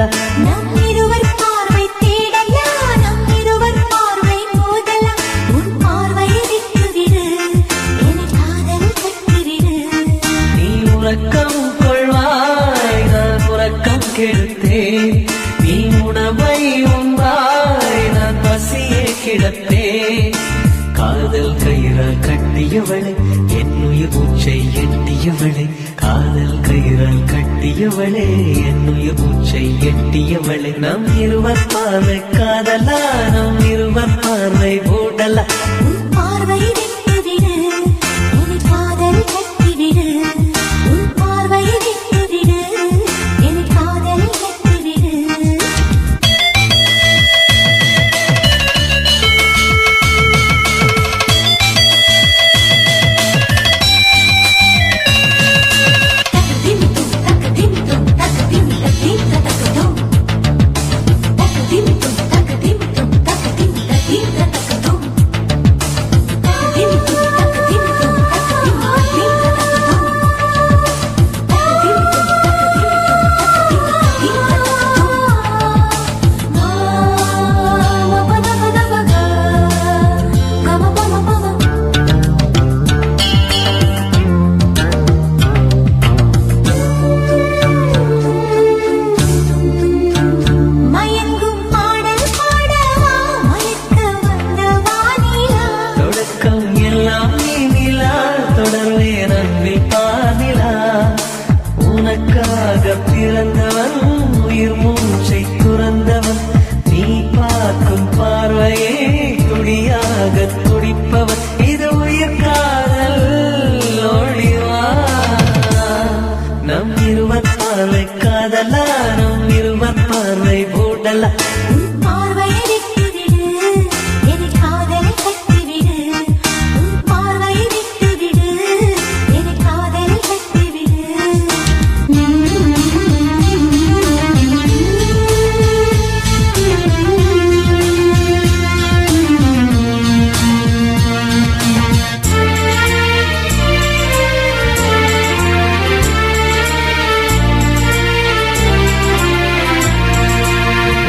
மூடலாம். நம் இருவர் பார்வை தேடலாம், நம் இருவர் பார்வை மோதலாம். உன் பார்வையை விட்டுவிடு, என்னை காதல் கட்டிவிடு. நீ உறக்கம் கொள்வாய், நான் உறக்கம் கெடுத்தேன். நீ உணவை உண்பாய், நான் பசியே கிடப்பேன். காதல் கயிறால் கட்டியவளை, என் உயிர் மூச்சை எட்டியவளை. காதல் கயிறால் கட்டியவளே, என் உயிர் மூச்சை எட்டியவளை. நம் இருவர் பார்வை காதலா, நம் இருவர் பார்வை மூடலா. உன் பார்வையை விட்டுவிடு, என்னை காதல் கட்டிவிடு. உன் பார்வையை விட்டுவிடு, என்னை காதல் கட்டிவிடு. மயங்கும் பாடல் பாடவா, மயக்க வந்த வானிலா. தொடக்கம் எல்லாம் நீ நிலா, தொடர்வேன் அன்பில் பாதிலா. உனக்காக பிறந்தவன், உயிர் மூச்சை துறந்தவன். நீ பார்க்கும் பார்வையே துடியாக துடிப்பவன். இது உயிர் காதல் ஒளிவா. நம் இருவர் பார்வை காதலா, நம் இருவர் பார்வை மூடலா. உன் பார்வையை விட்டுவிடு, என்னை காதலை கட்டிவிடு. உன் பார்வையை விட்டுவிடு, என்னை காதலை கட்டிவிடு.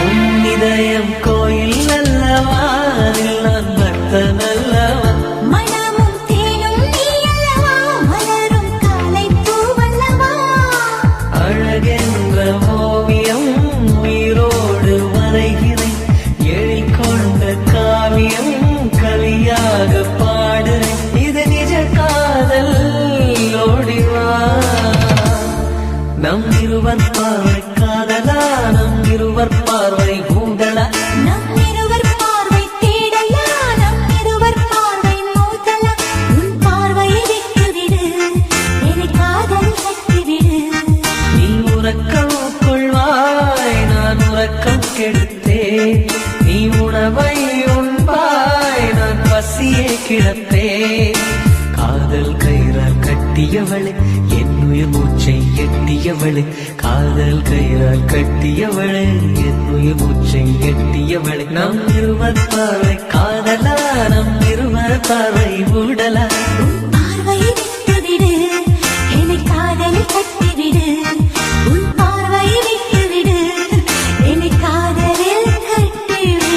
உன் இதயம் கோயில் அல்லவா, அதில் நான் பக்தன் அல்லவா. மனமும் தேனும் நீ அல்லவா, மலரும் காலை பூவல்லவா. அழகென்ற ஓவியம் உயிரோடு வரைகிறேன். எழில் கொண்ட காவியம் கலியாக பாடுறேன். இது நிஜ காதல் ஓடிவா. நம் இருவர் பார்வை காதலா, நம் இருவர் பார்வை மூடலா. நம் இருவர் பார்வை தேடலா, நம் இருவர் பார்வை மோதலா. உன் பார்வையை விட்டுவிடு, என்னை காதல் கட்டிவிடு. நீ உறக்கம் கொள்வாய், நான் உறக்கம் கெடுத்தேன். நீ உணவை உண்பாய், நான் பசியே கிடப்பேன். காதல் கயிறால் கட்டியவளை, என் உயிர் மூச்சை எட்டியவளை. காதல் கயிறால் கட்டியவளை, என் உயிர் மூச்சை எட்டியவளை. நம் இருவர் பார்வை காதலா, நம் இருவர் பார்வை மூடலா. உன் பார்வையை விட்டுவிடு, என்னை காதல் கட்டிவிடு. உன் பார்வையை விட்டுவிடு, என்னை காதலில் கட்டிவிடு.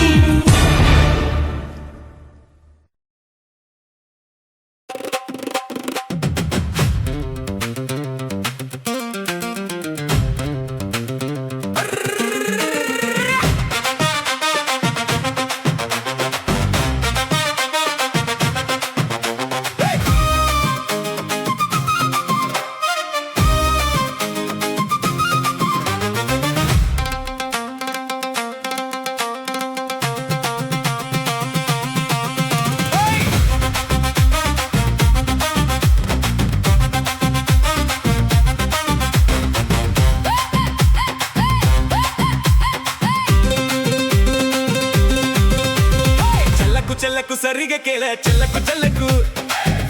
చెల్లకు సరిగా కేళ చెల్లకు చెల్లకు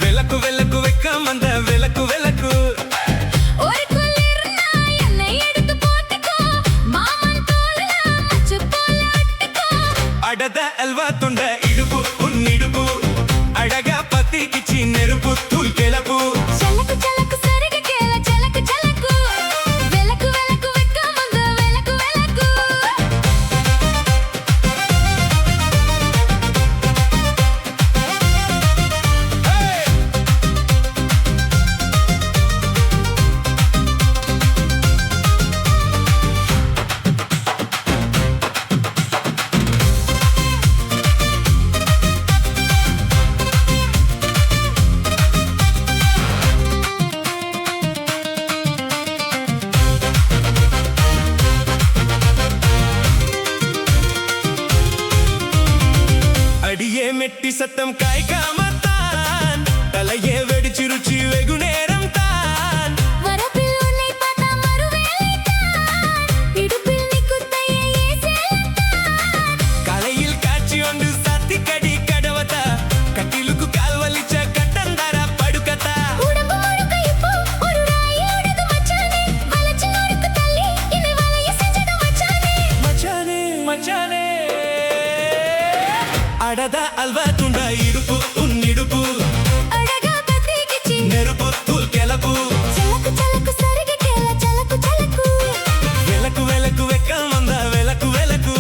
వెలకు వెలకు వెక్కమంద వెలకు వెలకు ஒரு குளிர்னா என்னை எடுத்து போட்டுக்கோ மாமன் தோல்ல மச்சு போல அட்டுக்கோ அடத அல்வா துண்ட இடுப்பு உன்னிடுப்பு அழகா பத்திக்கிச்சி நெருப்பு தூள் கிளப்பு చెల్లకు చెల్లకు సరిగా కేళ చెల్లకు చెల్లకు వెలకు వెలకు వెక్కమంద వెలకు వెలకు மெட்டி சத்தம் காய்க்காமத்தான் தலையே வெடிச்சிருச்சு வெகு நேரம் தான் வரப்பில் உன்னை பார்த்தா மறுவேளைத்தான் இடுப்பில் நீ குத்தையே சேலத்தான் கலையில் காட்சி ஒன்று சத்தி கடி கடவத்தா கட்டிலுக்கு கால் வலிச்ச கட்டந்தாரா படுக்கத்தா உடம்பு முழுக்க இப்போ ஒரு ராயோடது மச்சானே வளைச்சல் ஒருக்கு தள்ளி என்னை வளைய செஞ்சது மச்சானே மச்சானே மச்சானே அடதா அல்வா துண்டா இடுப்பு உன் இடுப்பு அழகா பத்திக்கிச்சி நெருப்பு தூள் கிளப்பு சலக்கு சலக்கு சருகி கேள சலக்கு சலக்கு விளக்கு விளக்கு வெக்கம் வந்தா விளக்கு விளக்கு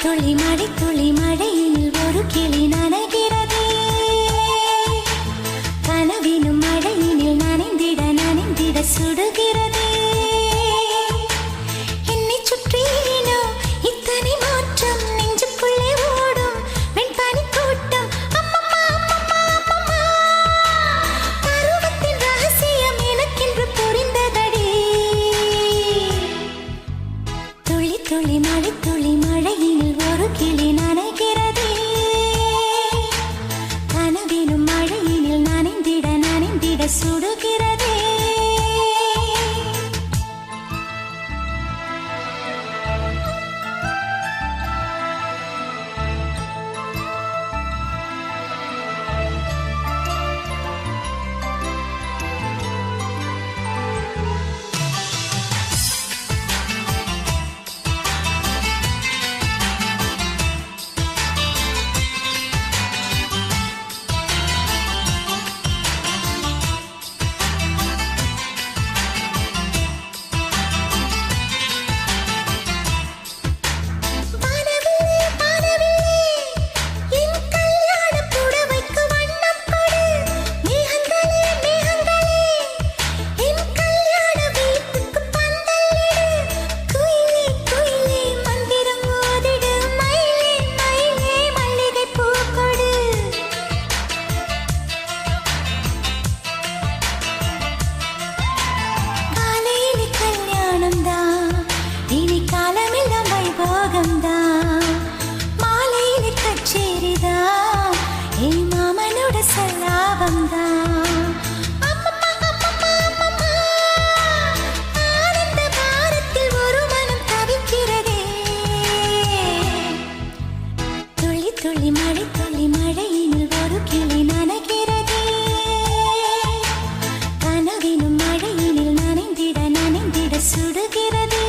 துளி மழை துளி மழையில் ஒரு கிளி நனைகிறதே கனவினும் மழையினில் நனைந்திட சுடுகிறதே என்னை சுற்றினோ இத்தனை மாற்றம் நெஞ்சுக்குள்ளே ஓடும் வெண்பனி கூட்டம் அம்மம்மா அம்மம்மா அம்மம்மா பருவத்தின் ரகசியம் எனக்கென்று புரிந்ததடி துளி துளி மழையினில் ஒரு கிளி நனைகிறதே கனவினும் மழையினில் நனைந்திட சுடுகிறதே துளி மழையினில் ஒரு கிளி நனைகிறதே கனவினும் மழையினில் நனைந்திட சுடுகிறதே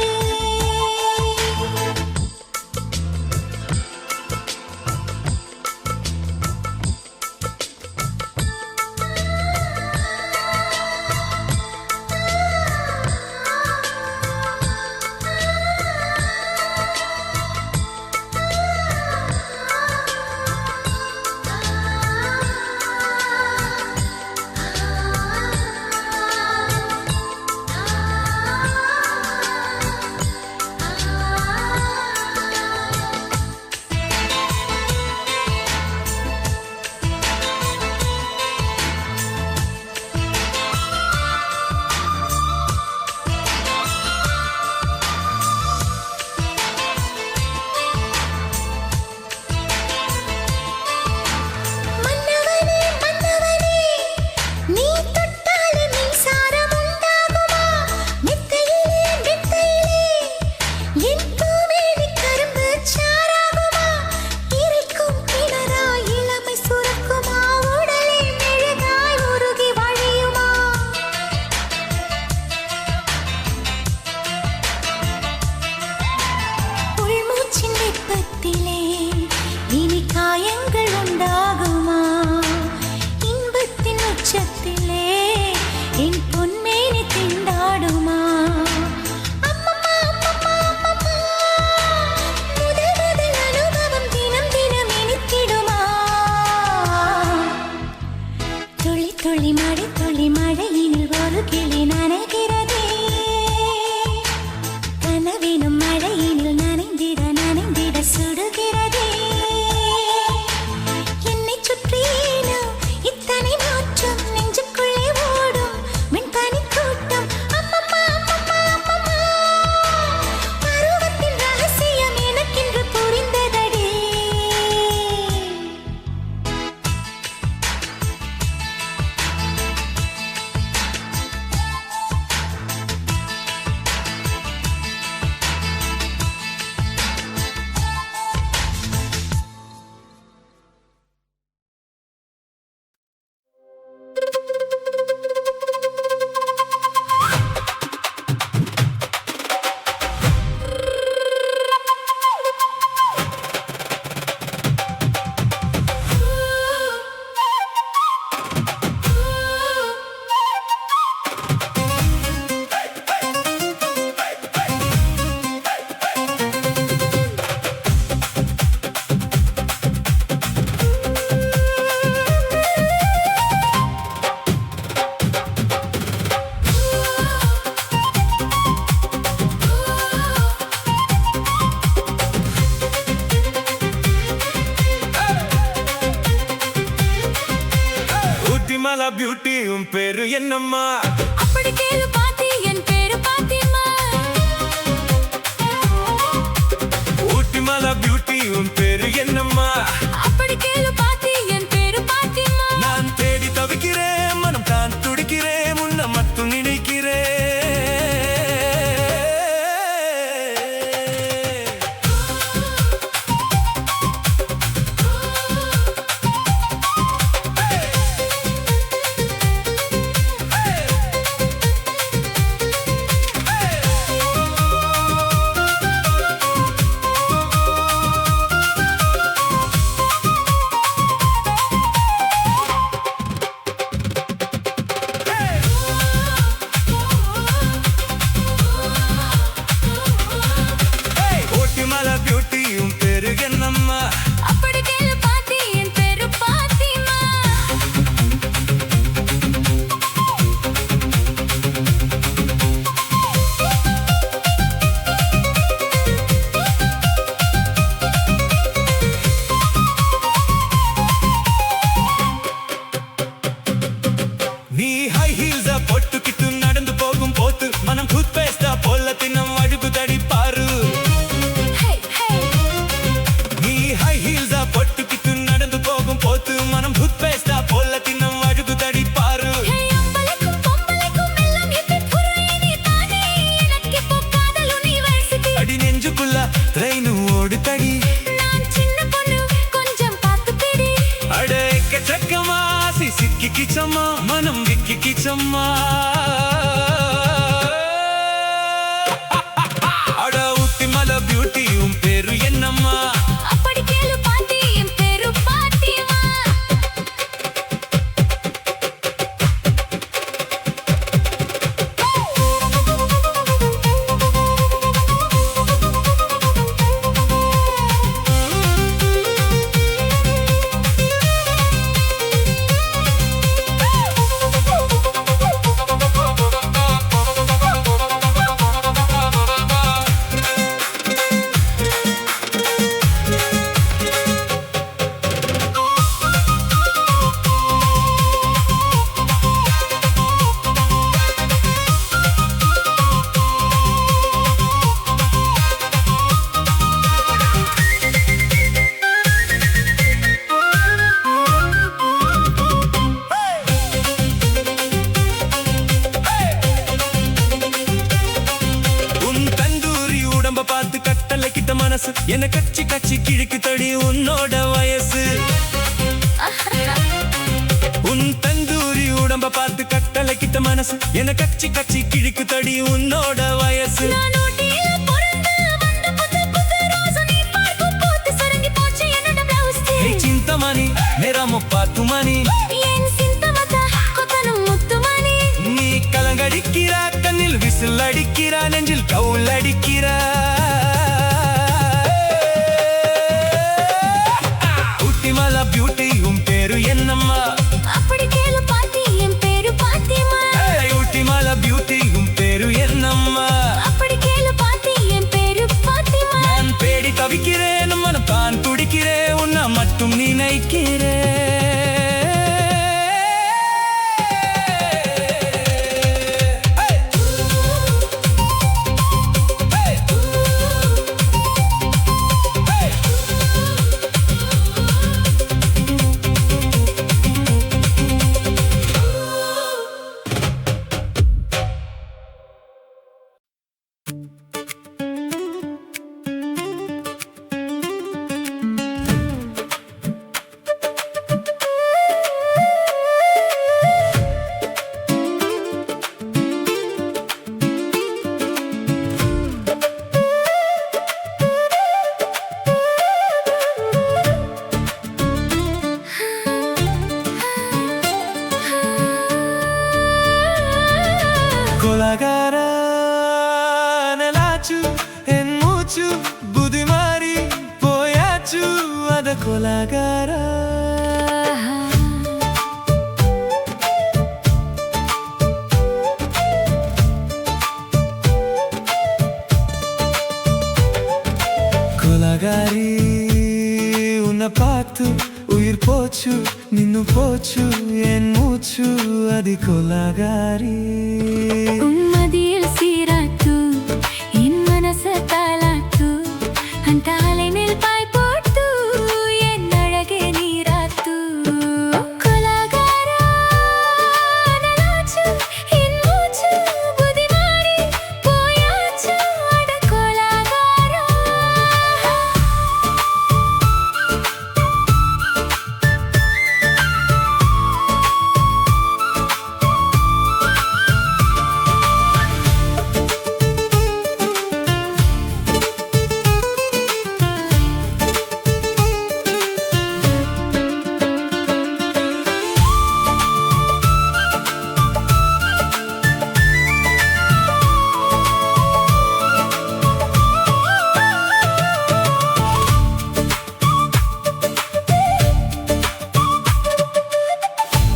ஊட்டிமலா பியூட்டி உன் பேரு என்னம்மா அப்படி கேளு பாத்தி என் பேரு பாத்திமா ஊட்டிமலா பியூட்டி உன் பேரு என்னம்மா அப்படி கேளு பாத்தி என் பேரு பாத்திமா நான் தேடி தவிக்கிறேன் மனம் தான் துடிக்கிறேன் உன்னை மட்டும் நினைக்கிறேன் ஊட்டிமலா பியூட்டி உன் பேரு என்னம்மா அப்படி கேளு பாத்தி என் பேரு பாத்திமா நீ ஹை ஹீல்ஸ போட்டுக்கிட்டு நடந்து போகும் போது மனம் டூத் பேஸ்டா போல தின்னம் அழுகு தடி பாரு ஹே ஹே நீ ஹை ஹீல்ஸ போட்டுக்கிட்டு நடந்து போகும் போது மனம் டூத் பேஸ்டா போல தின்னம் அழுகு தடி பாரு ஹே அம்பளைக்கும் பொம்பளைக்கும் எல்லாம் எத்தி புரையினி தானே எனக்கு இப்போ காதல் யுனிவர்சிட்டி அடி நெஞ்சுக்குள்ள ட்ரெயின் ஓடு தடி நான் சின்ன பொண்ணு கொஞ்சம் பார்த்து பிடி அட எக்கச்சக்கமா சிக்கி கிச்சம்மா மனம் விக்கி கிச்சம்மா அட ஊட்டிமலா பியூட்டி உன் பேரு என்னம்மா அப்படி கேளு பாத்தி என் பேரு பாத்திமா உன் தந்தூரி உடம்ப பார்த்து கட்டளை கிட்ட மனசு என்ன கச்சி கச்சி கிழக்கு தடி உன்னோட வயசு உன் தந்தூரி உடம்ப பார்த்து கட்டளை கிட்ட மனசு என்ன கச்சி கச்சி கிழக்கு தடி உன்னோட வயசு நான் ஊட்டியில பிறந்து வந்த புது புது ரோசு நீ பார்க்கும் போது சுருங்கி போச்சு என்னோட blouse. ஹே சிந்தமணி மேரா முப்பாத்துமணி என் சிந்தமத கொத்தனும் முத்துமணி நீ கலங்கடிக்கிறா கண்ணில் விசில் அடிக்கிறா நெஞ்சில் கவுல் அடிக்கிறா ஊட்டிமலா பியூட்டி உன் பேரு என்னம்மா அப்படி கேளு பாத்தி என் பேரு பாத்திமா ஊட்டிமலா பியூட்டி உன் பேரு என்னம்மா அப்படி கேளு பாத்தி என் பேரு பாத்திமா நான் தேடி தவிக்கிறேன் மனம் தான் துடிக்கிறேன் உன்னை மட்டும் Colagara nelachu en mucho budimari poyachu ada colagara Colagari una patu uir pochu ninu pochu en mucho ಮೂಚು ಅದಿ ಕೊಲಗಾರಿ உம்மதியில் சீராட்டு என் மனச தாலாட்டு அந்த அலைநெல் பாய் போட்டு என் அழகே நீராட்டு கொலகாரா நலாச்சு என் மூச்சு புதி மாறி போயாச்சு அட கொலகாரா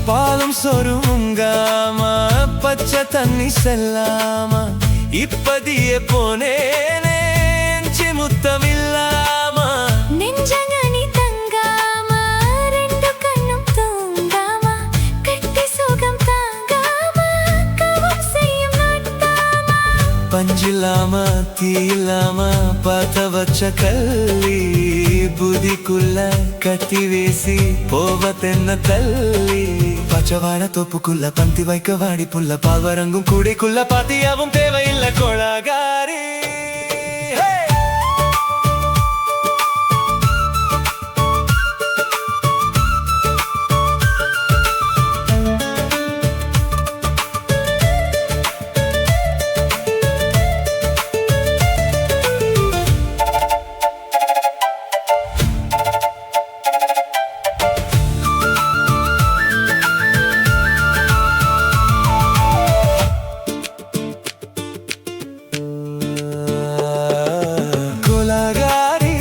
பாலும் சொரும் உங்காம பச்சை தண்ணி செல்லாம இப்பதியே போனேனே முத்தமில்லாம நெஞ்சங்கனி தங்காம ரெண்டு கண்ணும் தூங்காம கட்டி சுகம் தாங்காம கவம் செய்யும் நாட்டாம பஞ்சில்லாம தீ இல்லாம பார்த்த வச்ச கல்லி புதிக்குள்ள கத்தி வேசி போவதென்ன தள்ளி பச்சவாட தோப்புக்குள்ள பந்தி வைக்க வாடி புள்ள பால்வரங்கும் கூடைக்குள்ள பாத்தியாவும் தேவையில்லை கொலகாரி கொலகாரி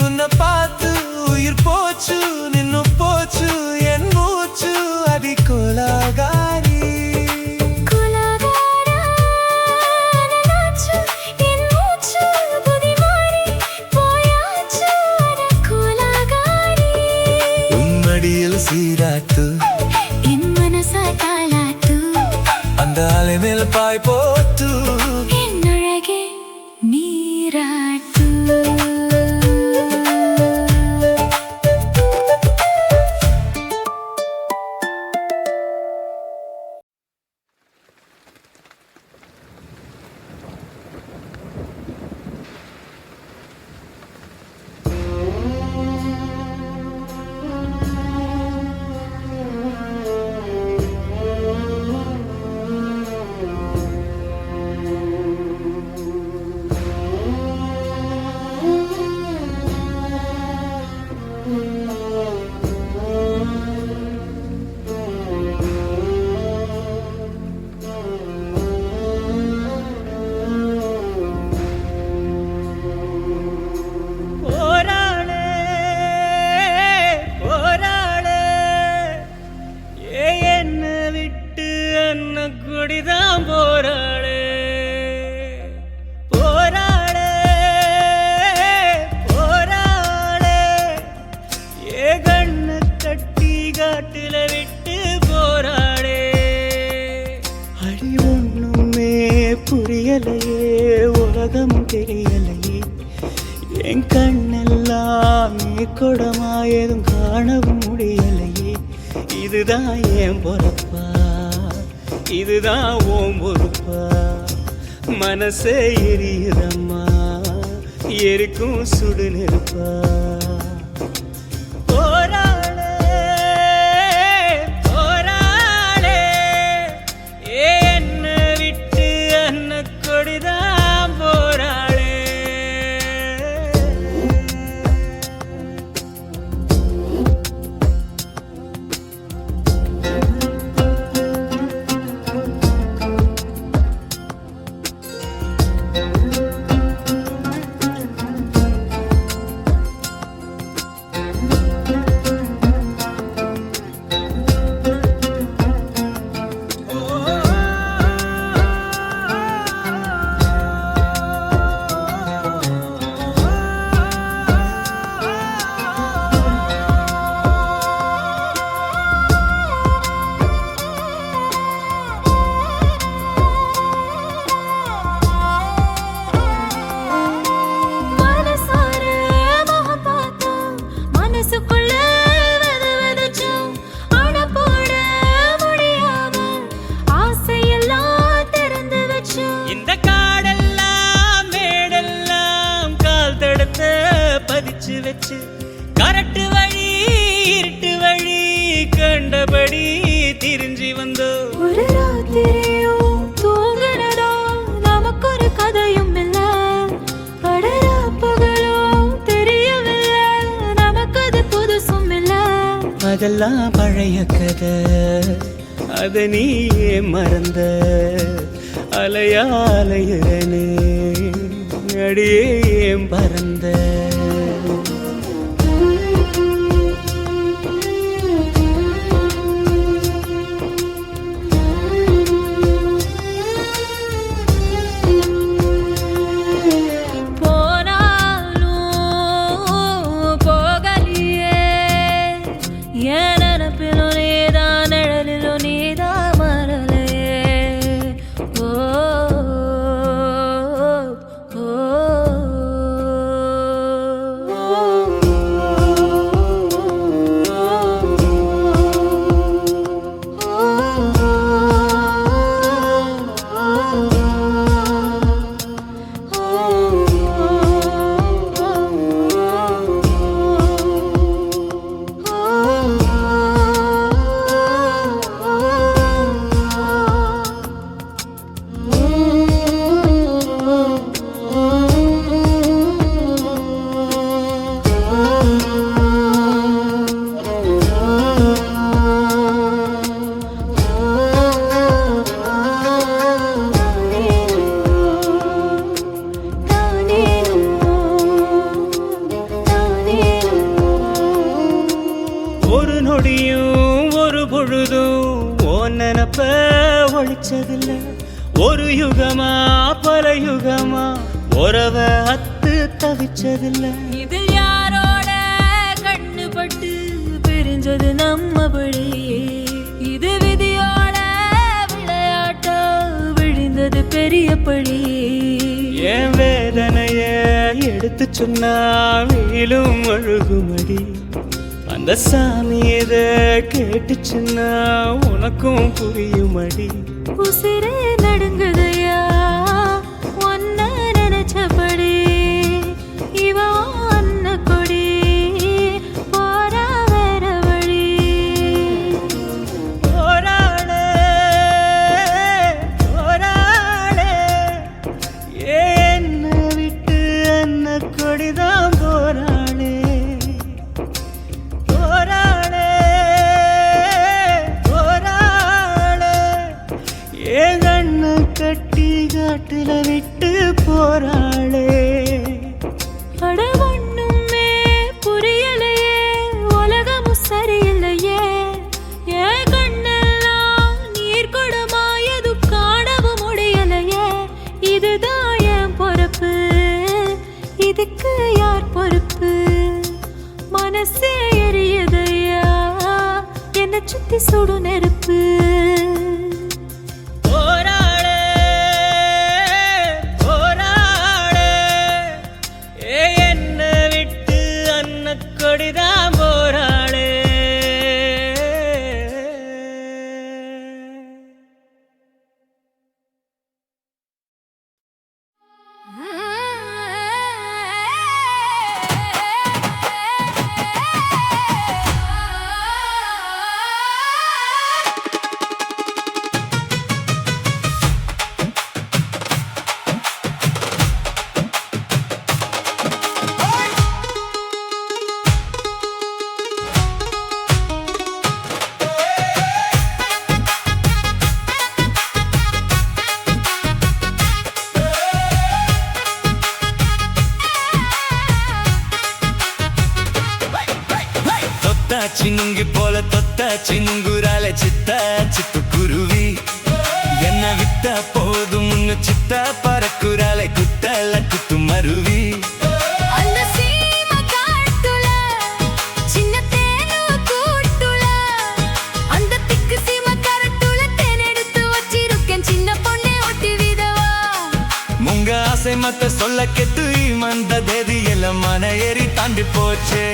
உன்னை பார்த்து உயிர் போச்சு நின்னு போச்சு என் மூச்சு அடி கொலகாரி கொலகாரா நலாச்சு என் மூச்சு புதி மாறி போயாச்சு அட கொலகாரி உம்மடியில் சீராட்டு என் மனச தாலாட்டு அந்த அலை மேல் பாய் போட்டு என் அழகே நீராட்டு போராளே போராளே என்ன விட்டு அன்ன குடிதான் போராளே போராளே போராளே கண்ணு கட்டி காட்டுல விட்டு போராளே அடி ஒண்ணுமே புரியலையே உலகம் தெரியலையே என் கண்ணெல்லாம் நீ கொடமா எதுவும் காணவும் முடியலையே இதுதான் என் பொறுப்பா இதுதான் ஓம் பொறுப்பா மனசே எரியுதம்மா எரிக்கும் சுடு நெருப்பா போராளே போராளே என்ன விட்டு அன்ன கொடிதான் போராளே வச்சு கரட்டு வழி இருட்டு வழி கண்டபடி திரிஞ்சி வந்தோ. ஒரு ராத்திரியும் தூங்குறதா நமக்கு ஒரு கதையும் இல்ல, அடரா பகலும் தெரியவில்லை நமக்கு அது புதுசும் இல்ல. அதெல்லாம் பழைய கதை, அத நீ மறந்த அலையா அலையனே அடியே பறந்த. ஒரு பொழுதும் ஓன் நினப்ப ஒழிச்சதில்ல, ஒரு யுகமா பல யுகமா உறவ அத்து தவிச்சதில்ல. இது யாரோட கண்ணு பட்டு பிரிஞ்சது நம்ம படி, இது விதியோட விளையாட்டா விழுந்தது பெரிய படி. என் வேதனைய எடுத்து சொன்னா வெயிலும் அழுகுமடி, அந்த சாமி எத கேட்டுச்சுன்னா உனக்கும் புரியுமடி. உசிரே நடுங்குதையா ஒன்ன நினைச்சபடி, இவ அன்ன கொடி போரா வேற வழி. போராளே போராளே என்ன விட்டு அன்ன கொடிதான் போராளே. கட்டி காட்டுல விட்டு போராளே. அட ஒண்ணுமே புரியலையே, உலகமும் சரியில்லையே, என் கண்ணெல்லாம் நீர் கொடமாயது காணவும் முடியலையே. இதுதான் என் பொறுப்பு, இதுக்கு யார் பொறுப்பு? மனசே எரியதையா என்னை சுத்தி சுடு நெருப்பு. கொடிதான் போராளே. சின்னுங்கி போல தொத்தாச்சி நுங்குறால சித்தா சித்து குருவி, என்ன வித்தா போதும் முன்னு சித்தா பறக்குறாலே குத்தல குத்து மருவி. அந்த சீம காட்டுல சின்ன தேனு கூட்டுல, அந்த திக்கு சீம கரட்டுல தேன் எடுத்து வச்சிருக்கேன் சின்ன பொண்ணே ஒட்டி விதவா. முங்க ஆசை மத்த சொல்ல கெட்டு மந்த தேதி எல்லாம் மன ஏறி தாண்டி போச்சே.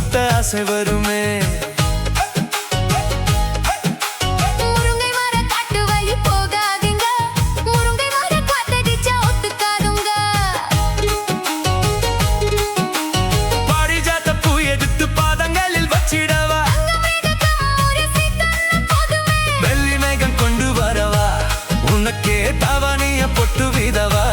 சுத்த ஆசை வருமே. முருங்கை மர காட்டு வழி போகாதீங்க, முருங்கை மர காத்தடிச்சா ஒத்துக்காதுங்க. பாரிஜாத பூ எடுத்து பாதங்களில் வச்சிடவா, வெள்ளி மேகம் கொண்டு வரவா, உனக்கே தவணைய பொட்டு விதவா.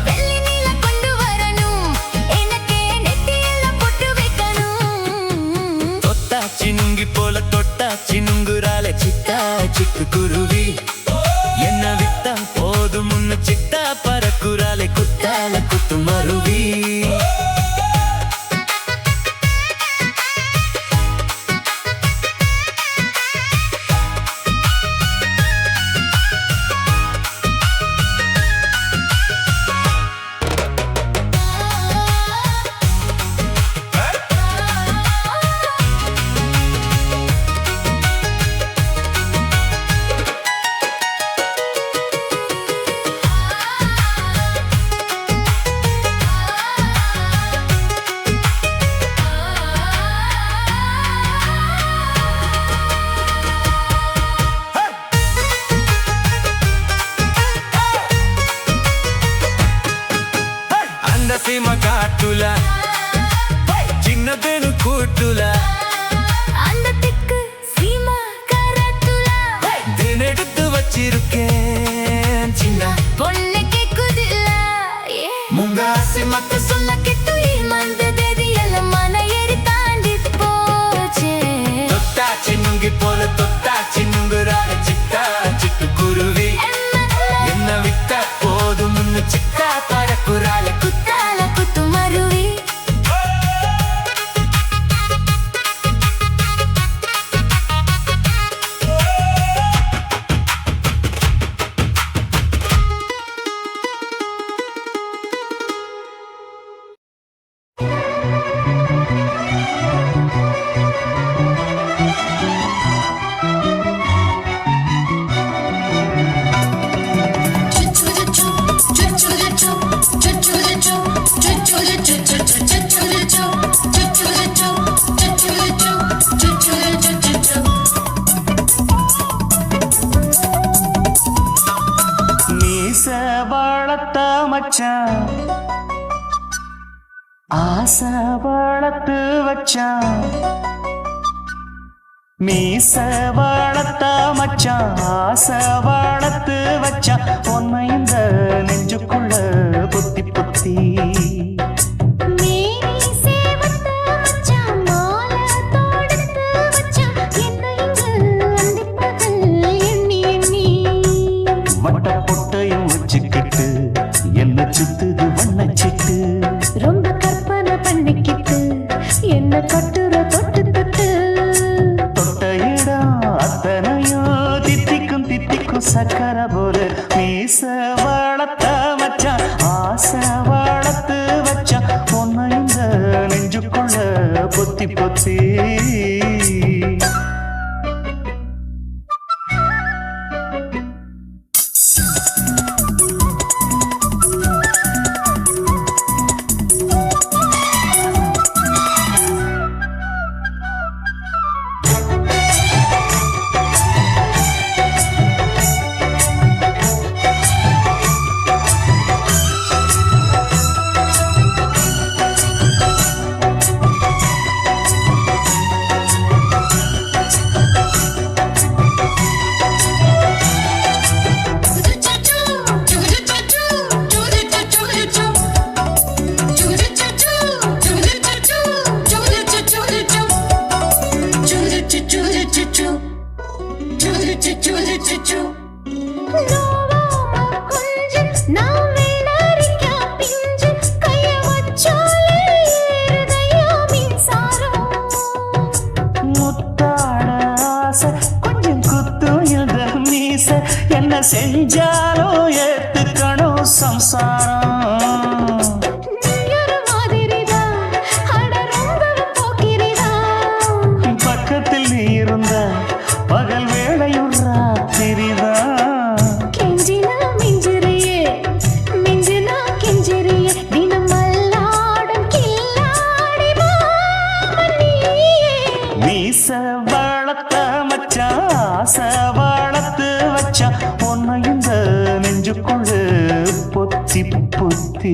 வெள்ளி நீல கொண்டு வரணும், எனக்கே நெத்தியில பொட்டு வைக்கணும். தொட்டாச்சி நுங்கி போல தொட்டாச்சி நுங்குறாலே சிட்டா சிட்டு குருவி, என்ன விட்டா போதும் முன்னு சிட்டா பறக்குறாலே குத்தால குத்து மருவி. సీమ కాటుల చిన్నదేను కూటుల அந்த திக்கு சீமா கரத்துல தினெடுத்து வச்சிருக்கேன் சின்ன பொண்ணு கேக்குதில்ல. முங்காசி மத்த சொல்ல கிட்டு மந்ததேதி எல்லாம் மன ஏறி தாண்டி போச்சே. தொட்டாச்சி நுங்கி போல தொட்டாச்சி நுங்குறால சிட்டா சிட்டு குருவி, என்ன விட்டா போதும் முன்னு சிட்டா பறக்குறால குத்தால குத்து மருவி. மீச வளர்த்த மச்சான் ஆசை வளர்த்து வச்சான். மீச வளர்த்த மச்சான் ஆசை வளர்த்து வச்சான். பொன்னை இந்த நெஞ்சுக்குள்ள புத்தி புத்தி மேனி சேவத்த மச்சான் மாலை தொடுத்து வச்சான். என்ன இங்கு அந்திப்பகல் எண்ணி எண்ணி வட்ட பொட்டையும் வச்சுக்கிட்டு என்ன சுத்துது வண்ணச்சிட்டு. ரொம்ப கற்பனை பண்ணிக்கிட்டு என்ன கட்டுற தொட்டு தொட்டு. தொட்ட இடம் அத்தனையும் தித்திக்கும் தித்திக்கும் சக்கரை போல. மீச வளர்த்த மச்சான் ஆசை வளர்த்து வச்சான். பொன்னை இந்த நெஞ்சுக்குள்ள பொத்தி பொத்தி என்ன செஞ்சாலும் ஏத்துக்கணும் சம்சாரம். பக்கத்தில் நீ இருந்த பகல் வேளையும் ராத்திரிதான். கெஞ்சினா மிஞ்சிரியே மிஞ்சினா கெஞ்சிரியே தினம் மல்லாடும் கில்லாடிவா. நெஞ்சுக்குள்ள பொத்தி பொத்தி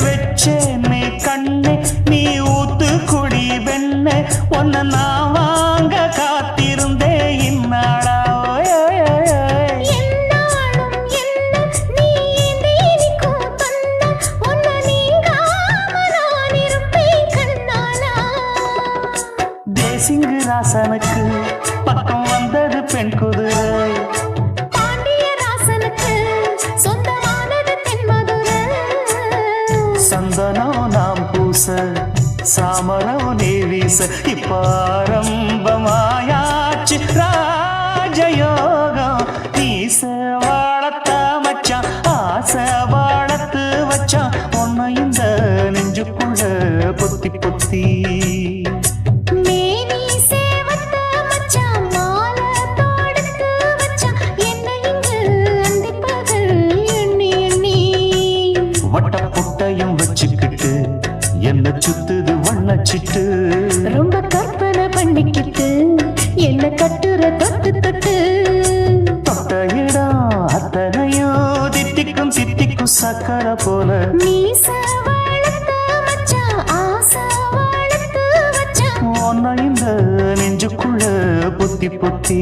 வெச்சேனே கண்ணே நீ ஊத்து குடி வெண்ண ஒன்ன நான் வாங்க காத்திருந்தே இந்நாளா தேசிங்கு ராசனுக்கு பக்கம் வந்தது பெண் குதிரை சந்தனம் நாம் பூச சாமரம் நீ வீச இப்பாரம்பமாயாச்சு ராஜயோகம் நீச வாழத்த மச்சான் ஆசை வாழத்து வச்சான் உன்னை இந்த நெஞ்சுக்குள்ள பொத்தி பொத்தி வட்டப்புட்டையும் வச்சுக்கிட்டு என்ன சுத்துது வண்ணச்சிட்டு ரொம்ப கற்பனை பண்ணிக்கிட்டு என்ன கட்டுற தொட்டு தொட்டு தொட்ட இடம் அத்தனையும் தித்திக்கும் தித்திக்கும் சக்கரை போல உன்னை இந்த நெஞ்சுக்குள்ள பொத்தி பொத்தி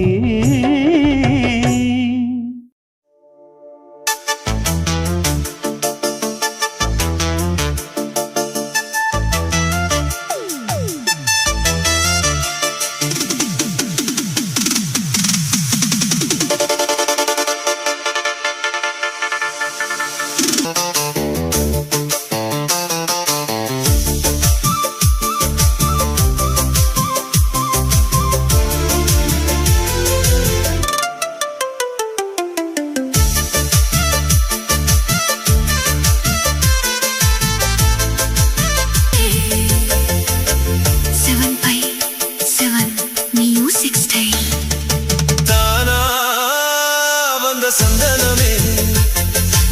சந்தனமே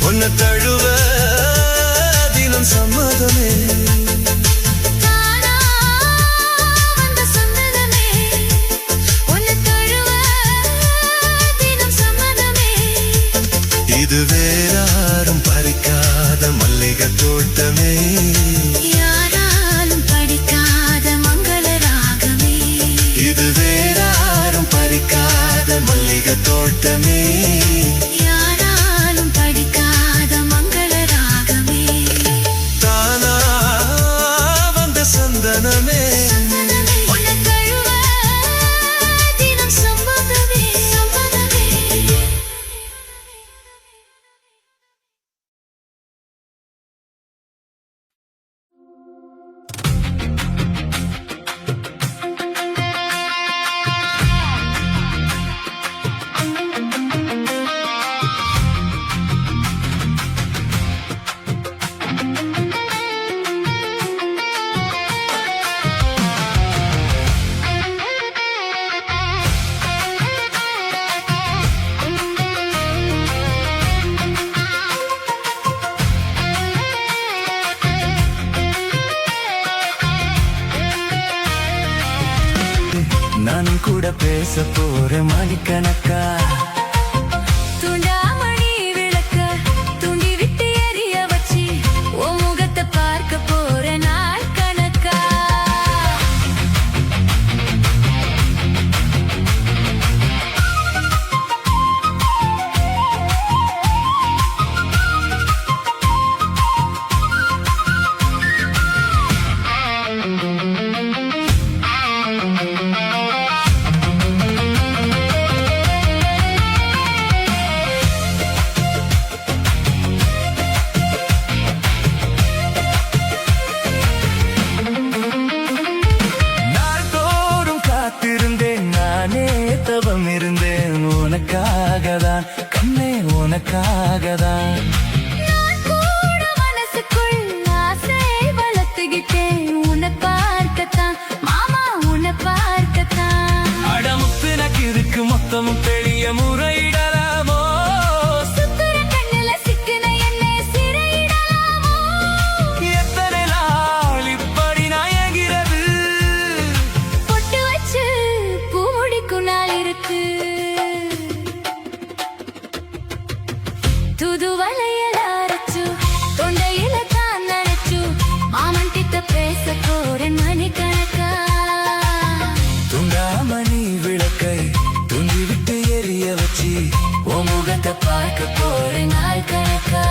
உன்னை தழுவ தினம் சம்மதமே இது வேறாரும் பறிக்காத மல்லிகை தோட்டமே யாராலும் படிக்காத மங்கள ராகமே இது வேறாரும் பறிக்காத மல்லிகை தோட்டமே யாராலும் படிக்காத மங்கள ராகமே தானா வந்த சந்தனமே உன்னை தழுவ தினம் சம்மதமே சம்மதமே நானும் கூட பேச போற மணிக்கணக்கா துண்டாமணி விளக்க துண்டி விட்டு எரிய வச்சு உன் முகத்தை பார்க்க போற நாள் கணக்கா உனக்காகதான் கண்ணே உனக்காகதான். நான் கூட மனசுக்குள் ஆசை வளர்த்துக்கிட்டேன் உன்னை பார்க்கத்தான் மாமா உன்னை பார்க்கத்தான். அடமுத்து நக்கு இருக்கு மொத்தமும் பெரிய முறையிடலாமோ சுத்துற கண்ணுல சிக்கின என்னை சிறையிடலாமோ எத்தனை நாள் இப்படி நாயகிறது பொட்டு வச்சு பூ முடிக்கும் நாள் இருக்கு தூது வளையல் அரைச்சு தொண்டையில தான் நினைச்சு மாமன் கிட்ட பேச போறேன் மணிக்கணக்கா. துண்டாமணி விளக்கை துண்டி விட்டு எரிய வச்சு உன் முகத்தை பார்க்க போறேன் நாள் கணக்கா.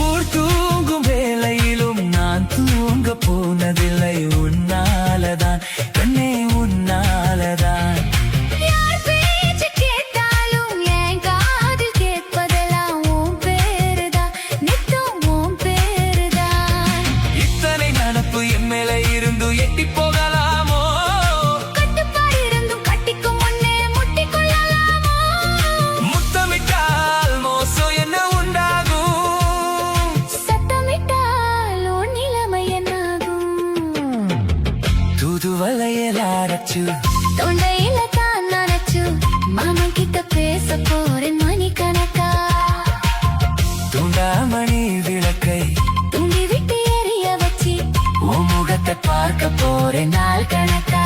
ஊர் தூங்கும் வேளையிலும் நான் தூங்க போனதில்லை உன்னாலதான் கண்ணே உன்னாலதான். யார் பேச்சு கேட்டாலும் என் காதில் கேட்பதெல்லாம் உன் பேருதான் நித்தம் உன் பேருதான். இத்தனை நடப்பு என் மேல இருந்து எட்டி போகலாமோ கட்டுப்பாடு இருந்தும் கட்டிக்கும் முன்னே முட்டிக்கொள்ளலாமோ முத்தமிட்டால் மோசம் என்ன உண்டாகும் சத்தமிட்டால் உன் நிலைமை என்னாகும் தூது வளையல் அரைச்சு தொண்டையில தான் நினைச்சு மாமன் கிட்ட பேச போறேன் மணிக்கணக்கா. துண்டாமணி விளக்கை தூண்டி விட்டு எரிய வச்சு உன் முகத்தை பார்க்க போறேன் நாள் கணக்கா.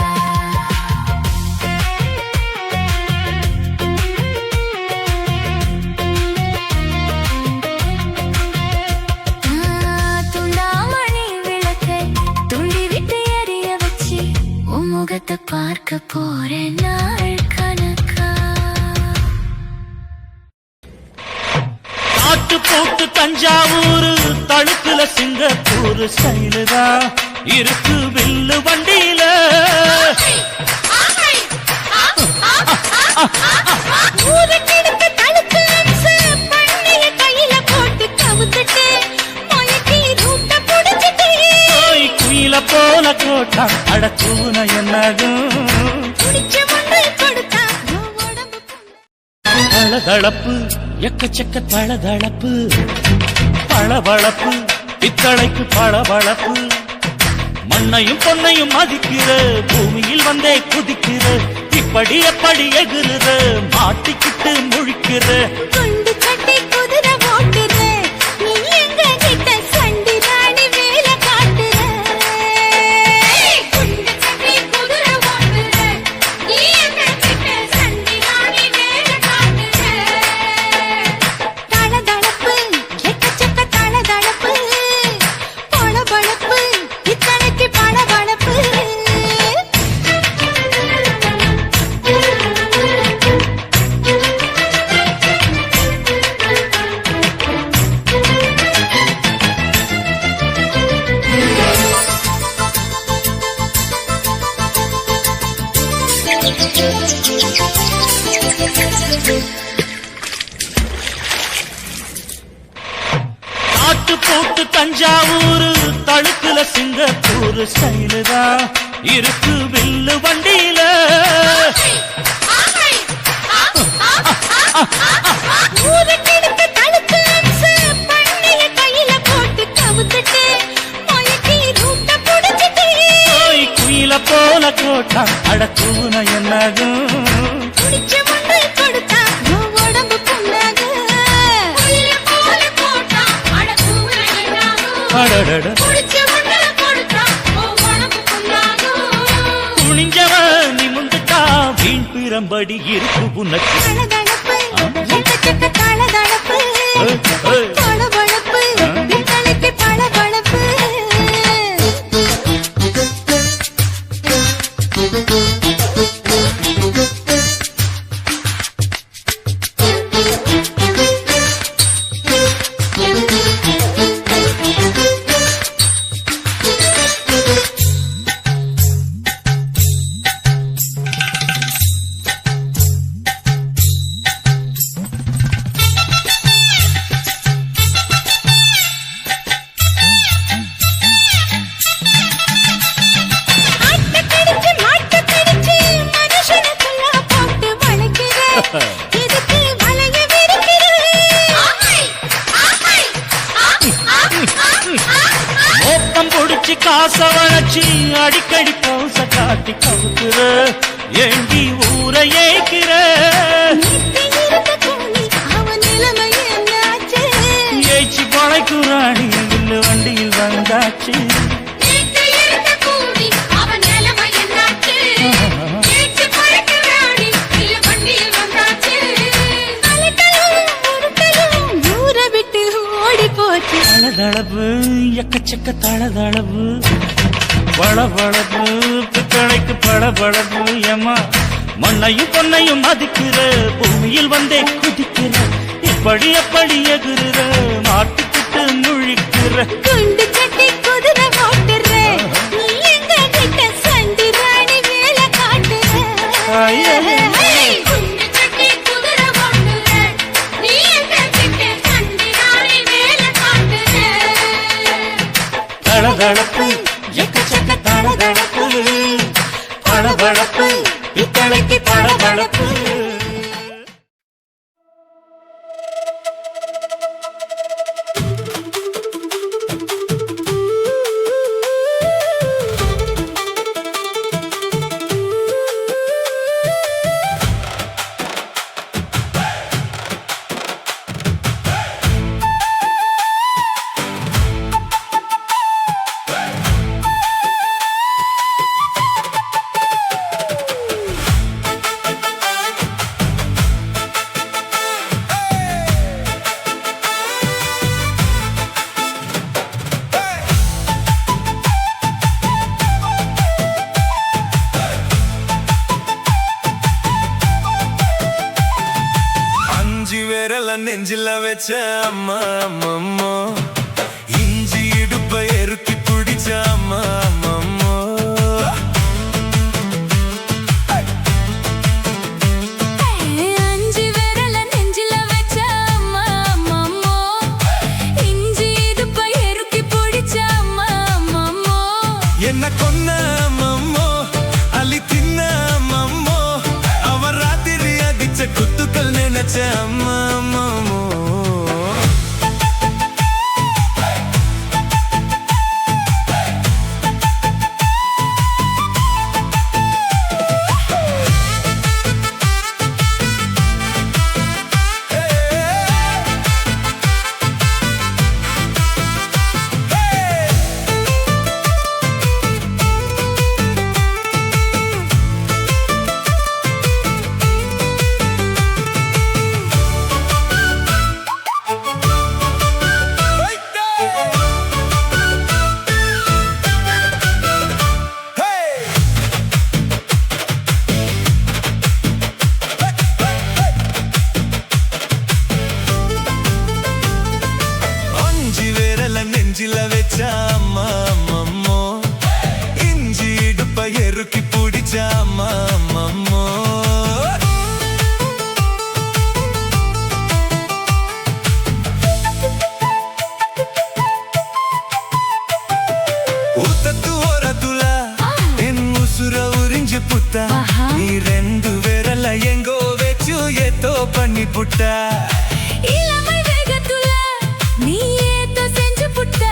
துண்டாமணி விளக்கை தூண்டி விட்டு எரிய வச்சு உன் முகத்தை பார்க்க போறேன் நாள் கணக்கா. நாட்டு போட்டு தஞ்சாவூர் தழுக்குல சிங்கப்பூர் ஸ்டைலுதா இருக்கு வில்லு வண்டியில. ஊருக்கெடுத்து தழுக்கு அம்சு பண்ணைய கையில போட்டு கவுத்துட்டு மயக்கி ரூட்ட புடிச்சிட்டு ஓய் குயில போல கோட்டா அடக்கூன என்னதும் புடிச்ச முன்னு கொடுத்தா உடம்பு தளதளப்பு எக்கச்சக்க தளதளப்பு பளபளப்பு பித்தளைக்கு பளபளப்பு மண்ணையும் பொன்னையும் மதிக்கிற பூமியில் வந்தே குதிக்கிற இப்படி எப்படி எகுறுற மாட்டிக்கிட்டு முழிக்கிற குண்டு கட்டி குதிரை ஓட்டுற நீ எங்க கிட்ட சண்டி ராணி வேலை காட்டுற குண்டு கட்டி குதிரை ஓட்டுற நீ எங்க கிட்ட சண்டி ராணி வேலை காட்டுற தளதளப்பு எக்கச்சக்க தளதளப்பு பளபளப்பு இத்தனைக்கு பளபளப்பு நாட்டு போட்டு தஞ்சாவூர் தழுக்குல சிங்கப்பூர் ஸ்டைலுதா இருக்கு வில்லு வண்டியில. ஊருக்கெடுத்து தழுக்கு அம்சு பண்ணைய கையில போட்டு கவுத்துட்டு மயக்கி ரூட்ட புடிச்சிட்டு ஓய் குயில போல கோட்டா அடக்கூன என்னதும் புடிச்ச முன்னு கொடுத்தா உடம்பு புண்ணாகு குயில போல போட்டா அடக்கூற என்னாகும் அடடட புடிச்ச முன்னு கொடுத்தா உடம்பு புண்ணாகு துணிஞ்சவன் நிமிந்துட்டா வீண் பிரம்படி இருக்கு உனக்கு. தளதளப்பு எக்கச்சக்க தளதளப்பு ஏய், ஏய். பளபளப்பு இத்தனைக்கு வச்சு காச வளைச்சி அடிக்கடி பௌச காட்டி கவுக்குற ஏண்டி ஊரை ஏக்கிற ஏச்சி பழைக்குறாணி இல்ல வண்டியில் வந்தாச்சு தளதளவு எக்கச்சக்க தளதளவு வளவளவு பித்தளைக்கு பளபளவு ஏமா மண்ணையும் பொன்னையும் மதிக்கிற பூமியில் வந்தே குதிக்கிற இப்படி எப்படி எகுற மாட்டுக்கிட்டு முழிக்கிற குண்டு சட்டி குதிரை ஓட்டுற நீ எங்க கிட்ட சண்டி ராணி வேலை காட்டுற குண்டு சட்டி குதிரை ஓட்டுற நீ எங்க கிட்ட சண்டி ராணி வேலை காட்டுற தளதளப்பு எக்கச்சக்க தளதளப்பு பளபளப்பு பித்தளைக்கு பளபளப்பு நெஞ்சில வச்ச அம்மா அம்மம்மோ இஞ்சி இடுப்ப எருக்கி பிடிச்ச அம்மா அம்மம்மோ அஞ்சு விரல நெஞ்சில வச்ச அம்மா அம்மம்மோ இஞ்சி இடுப்ப எருக்கி பிடிச்ச அம்மா அம்மம்மோ என்ன கொன்ன அம்மம்மோ அலி தின்ன அம்மம்மோ அவ ராத்திரி அடிச்ச குத்துக்கள் நினைச்ச அம்மா அம்மம்மோ நெஞ்சில வச்ச அம்மா அம்மம்மோ இஞ்சி இடுப்ப எருக்கி பிடிச்ச அம்மா அம்மம்மோ ஊத்தத்து ஓரத்துல என் உசுர உறிஞ்சு புத்தா நீ ரெண்டு விரல எங்கோ வச்சு ஏதோ பண்ணி புட்டா இளமை வேகத்துல நீ ஏதோ செஞ்சு புட்ட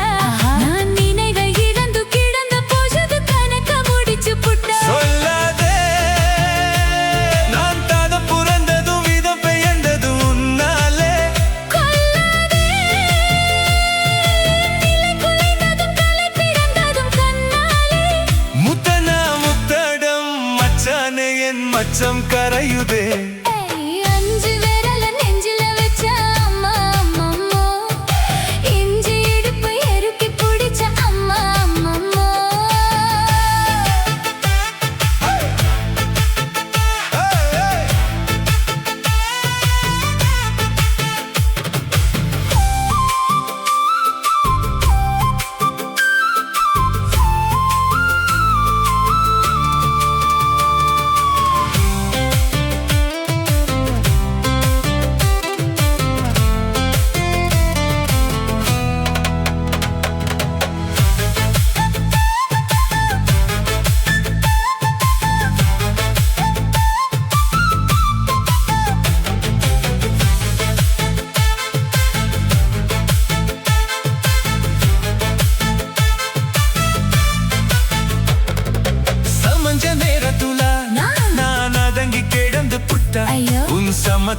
நான் நினைவை இழந்து கிடந்த போது கணக்க முடிச்சு புட்ட சொல்லாதே நான் தாத புறந்ததும் விதம் பெயர்ந்ததும் உன்னாலே கொல்லாதே நிலை குலைந்ததும் தலை பிறந்ததும் கண்ணாலே முத்தனா முத்தடம் மச்சானே என் மச்சம் கரையுதே அஞ்சு விரல நெஞ்சில வச்ச அம்மா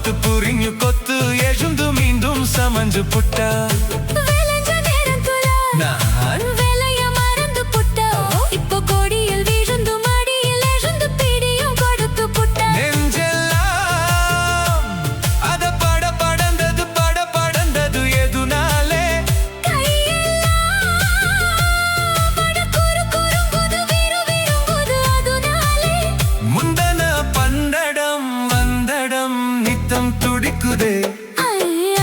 கொத்து புரிஞ்சு கொத்து எழுந்து மீண்டும் சமஞ்சு புட்டா விளைஞ்ச நேரத்துல நான் வேலைய மறந்து புட்டா இப்போ கொடியில் விழுந்து மடியில் எழுந்து பிடியும் கொடுத்து புட்டா நெஞ்செல்லாம் அத படந்தது எதுனாலே கையெல்லாம் பட குறுங்குது விறுவிறுங்குது அதுனாலே முந்தன பந்தடம் வந்தடம் நித்தம் துடிக்குதே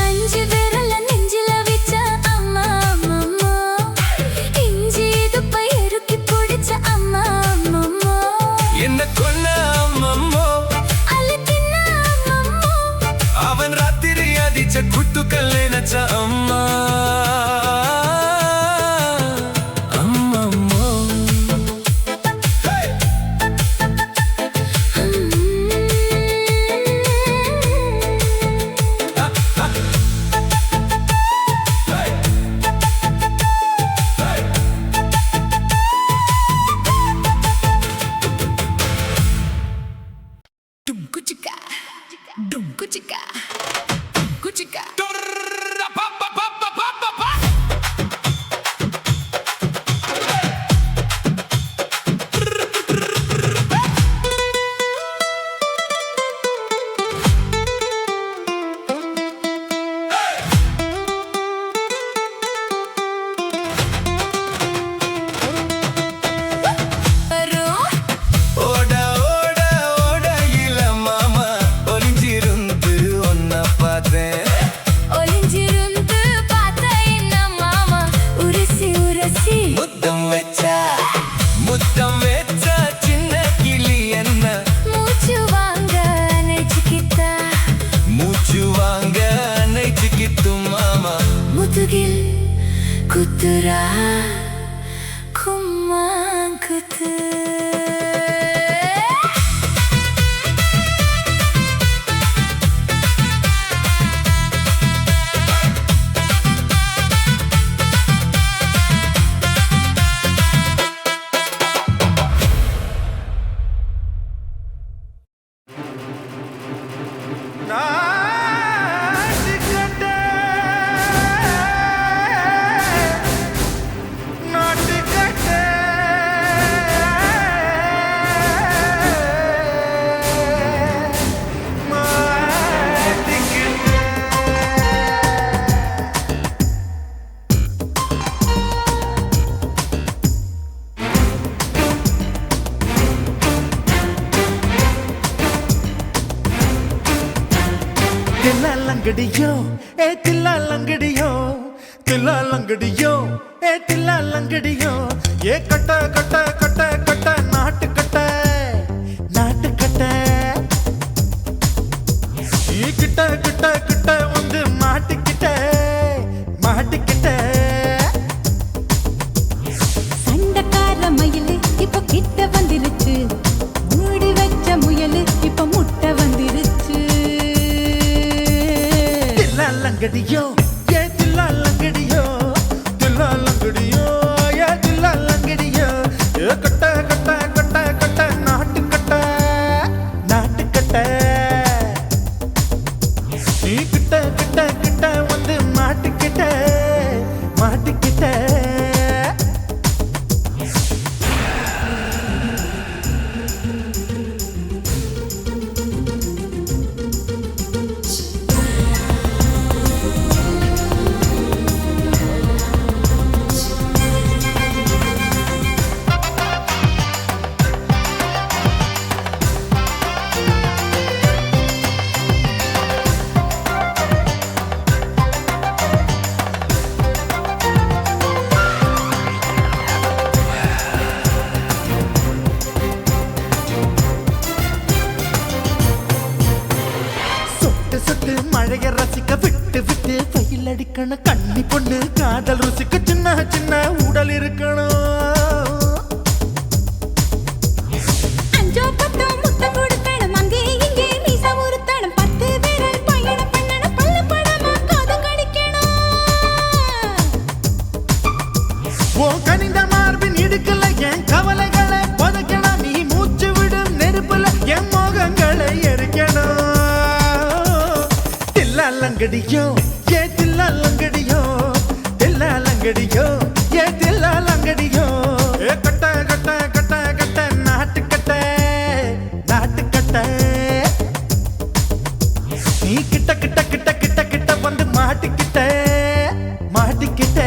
அஞ்சு விரல நெஞ்சில வச்ச அம்மா அம்மா இஞ்சி துப்பை இறுக்கி பிடிச்ச அம்மா அம்மா என்ன கொல்ல அம்மம்மோ அல்ல தின்ன அம்மா அவன் ராத்திரி அதிச்ச குட்டுக்கல்லே நச்ச அம்மா அம்மம்மோ Kuchika, kuchika, kuchika. ஓட ஓட ஓட இள மாமா ஒளிஞ்சிருந்து ஒன்ன பார்த்தேன் ஒளிஞ்சிருந்து பார்த்த என்ன மாமா உரசி உரசி முத்தம் வச்சா சின்ன கிளி என்ன மூச்சு வாங்க நெச்சுக்கிட்டா மூச்சு வாங்க நெச்சுக்கிட்டு மாமா முதுகில் குத்துரா கும்மா குத்து தில்லாலங்கடியோ தில்லாலங்கடியோ தில்லாலங்கடியோ தில்லாலங்கடியோ கட்ட கட்ட கட்ட கட்ட நாட்டு கட்ட கிட்ட கிட்ட கிட்ட வந்து மாட்டிக்கிட்ட சண்டக்கார மயிலு இப்ப கிட்ட வந்துருச்சு மூடி வச்ச முயலு இப்ப முட்டை வந்துருச்சு தில்லாலங்கடியோ தில்லாலங்கடியோ தில்லாலங்கடியோ தில்லாலங்கடியோ கட்ட கட்ட கட்ட கட்ட நாட்டு கட்ட நீ கிட்ட கிட்ட கிட்ட வந்து மாட்டிக்கிட்ட மழைய ரசிக்க விட்டு விட்டு வெயில் அடிக்கணும் கண்ணி பொண்ணு காதல் ருசிக்க சின்ன சின்ன உடல் இருக்கணும் அஞ்சோ பத்தோ முட்டை கொடுத்தணும் அங்கே இங்கே மீச உறுத்தணும் 10 விரல் பயணம் பண்ணணும் பல்லு படமா காது கடிக்கணும் ஓ கனிந்த மார்பின் இடுக்கல என் கவலைகளை புதைக்கணும் நீ மூச்சு விடும் நெருப்புல என் மோகங்களை எரிக்கணும் தில்லாலங்கடியோ ஏ தில்லாலங்கடியோ தில்லாலங்கடியோ ஏ தில்லாலங்கடியோ ஏ கட்ட கட்ட கட்ட கட்ட நாட்டுக்கட்ட நாட்டுக்கட்ட நீ கிட்ட கிட்ட கிட்ட கிட்ட கிட்ட வந்து மாட்டிக்கிட்ட மாட்டிக்கிட்ட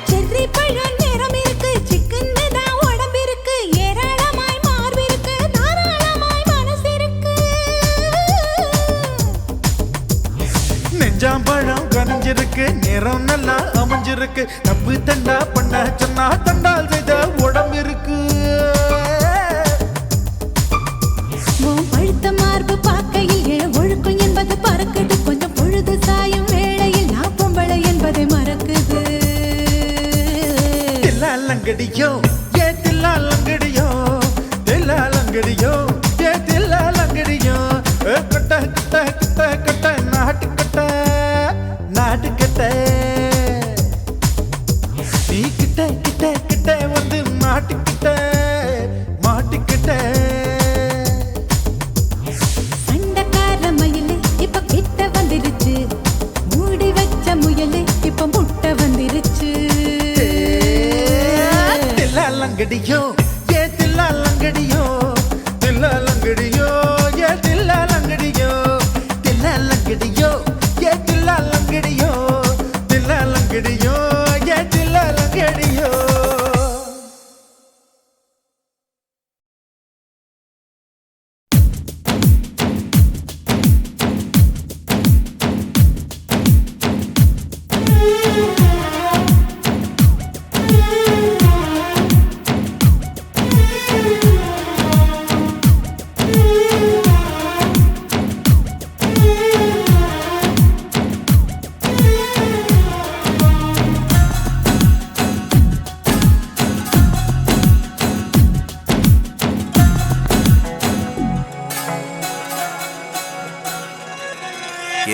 செர்ரி பழம் நிறம் இருக்கு சிக்கன்னு தான் உடம்பு இருக்கு ஏராளமாய் மார்பு இருக்கு தாராளமாய் மனசு இருக்கு நெஞ்சாம்பழம் கனிஞ்சிருக்கு நிறம் நல்லா அமைஞ்சிருக்கு தப்பு தண்டா பண்ண சொன்னா தண்டால் செய்த உடம்பு இருக்கு உன் பழுத்த மார்பு பார்க்கையில் என் ஒழுக்கம் என்பது பறக்குது கொஞ்சம் பொழுது சாயும் வேளையில் நான் பொம்பளை என்பதை மறக்குது தில்லாலங்கடியோ ஏ தில்லாலங்கடியோ தில்லாலங்கடியோ ஏ தில்லாலங்கடியோ கட்ட கட்ட கட்ட கட்ட நாட்டுக்கட்ட நாட்டுக்கட்ட நீ கிட்ட கிட்ட கிட்ட வந்து மாட்டிக்கிட்ட மாட்டிக்கிட்ட சண்டைக்கார மயிலு இப்ப கிட்ட வந்துருச்சு மூடி வச்ச முயலு இப்ப முட்டை வந்துருச்சு தில்லாலங்கடியோ ஏ தில்லாலங்கடியோ தில்லாலங்கடியோ ஏ தில்லாலங்கடியோ தில்லாலங்கடியோ ஏ தில்லாலங்கடியோ தில்லாலங்கடியோ ஏ தில்லாலங்கடியோ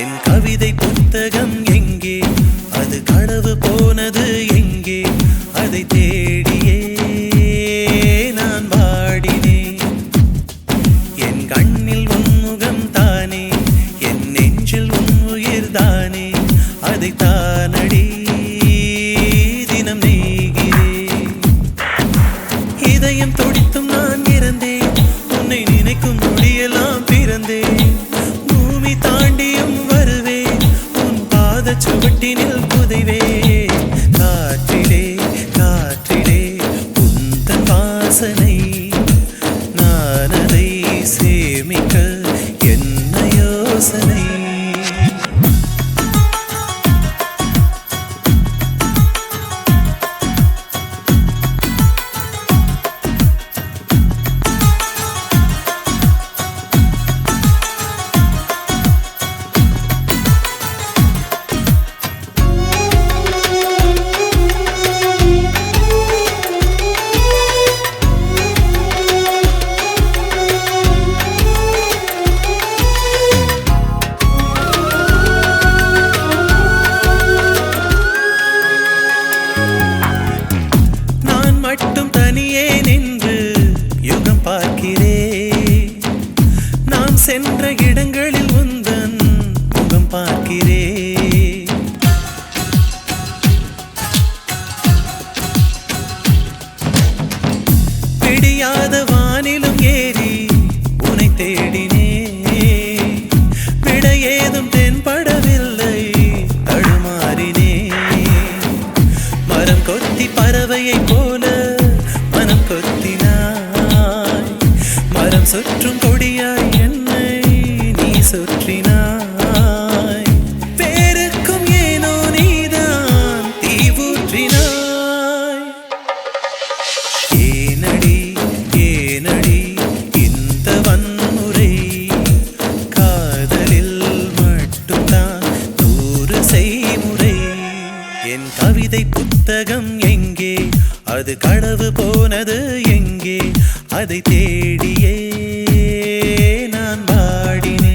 என் கவிதை புத்தகம் எங்கே அது களவு போனது எங்கே அதை தேடியே நான் வாடினேன் என் கண்ணில் உன்முகம் தானே என் நெஞ்சில் உன் உயிர் தானே அதை தானடி தினம் நெய்கிறேன் இதயம் துடித்தும் நான் இறந்தேன் உன்னை நினைக்கும் நொடியெல்லாம் பிறந்தேன் பூமி தாண்டியும் வருவேன் உன் பாத சுவட்டினில் புதைவே காற்றிலே காற்றிலே உந்தன் வாசனை நான் அதை சேமிக்க என்ன யோசனை நான் மட்டும் தனியே நின்று யுகம் பார்க்கிறேன் நாம் சென்ற இடங்களில் உந்தன் முகம் பார்க்கிறேன் பிடியாத வானிலும் ஏறி உன்னை தேடினே விட ஏதும் தென்படவில்லை தடுமாறினே மரம் கொத்தி பறவையை போல மனம் கொத்தினாய் மரம் சுற்றும் கொடியாய் என்னை நீ சுற்றினாய் பேருக்கும் ஏனோ நீதான் தீ ஊற்றினாய் அது களவு போனது எங்கே அதை தேடியே நான் வாடினேன்.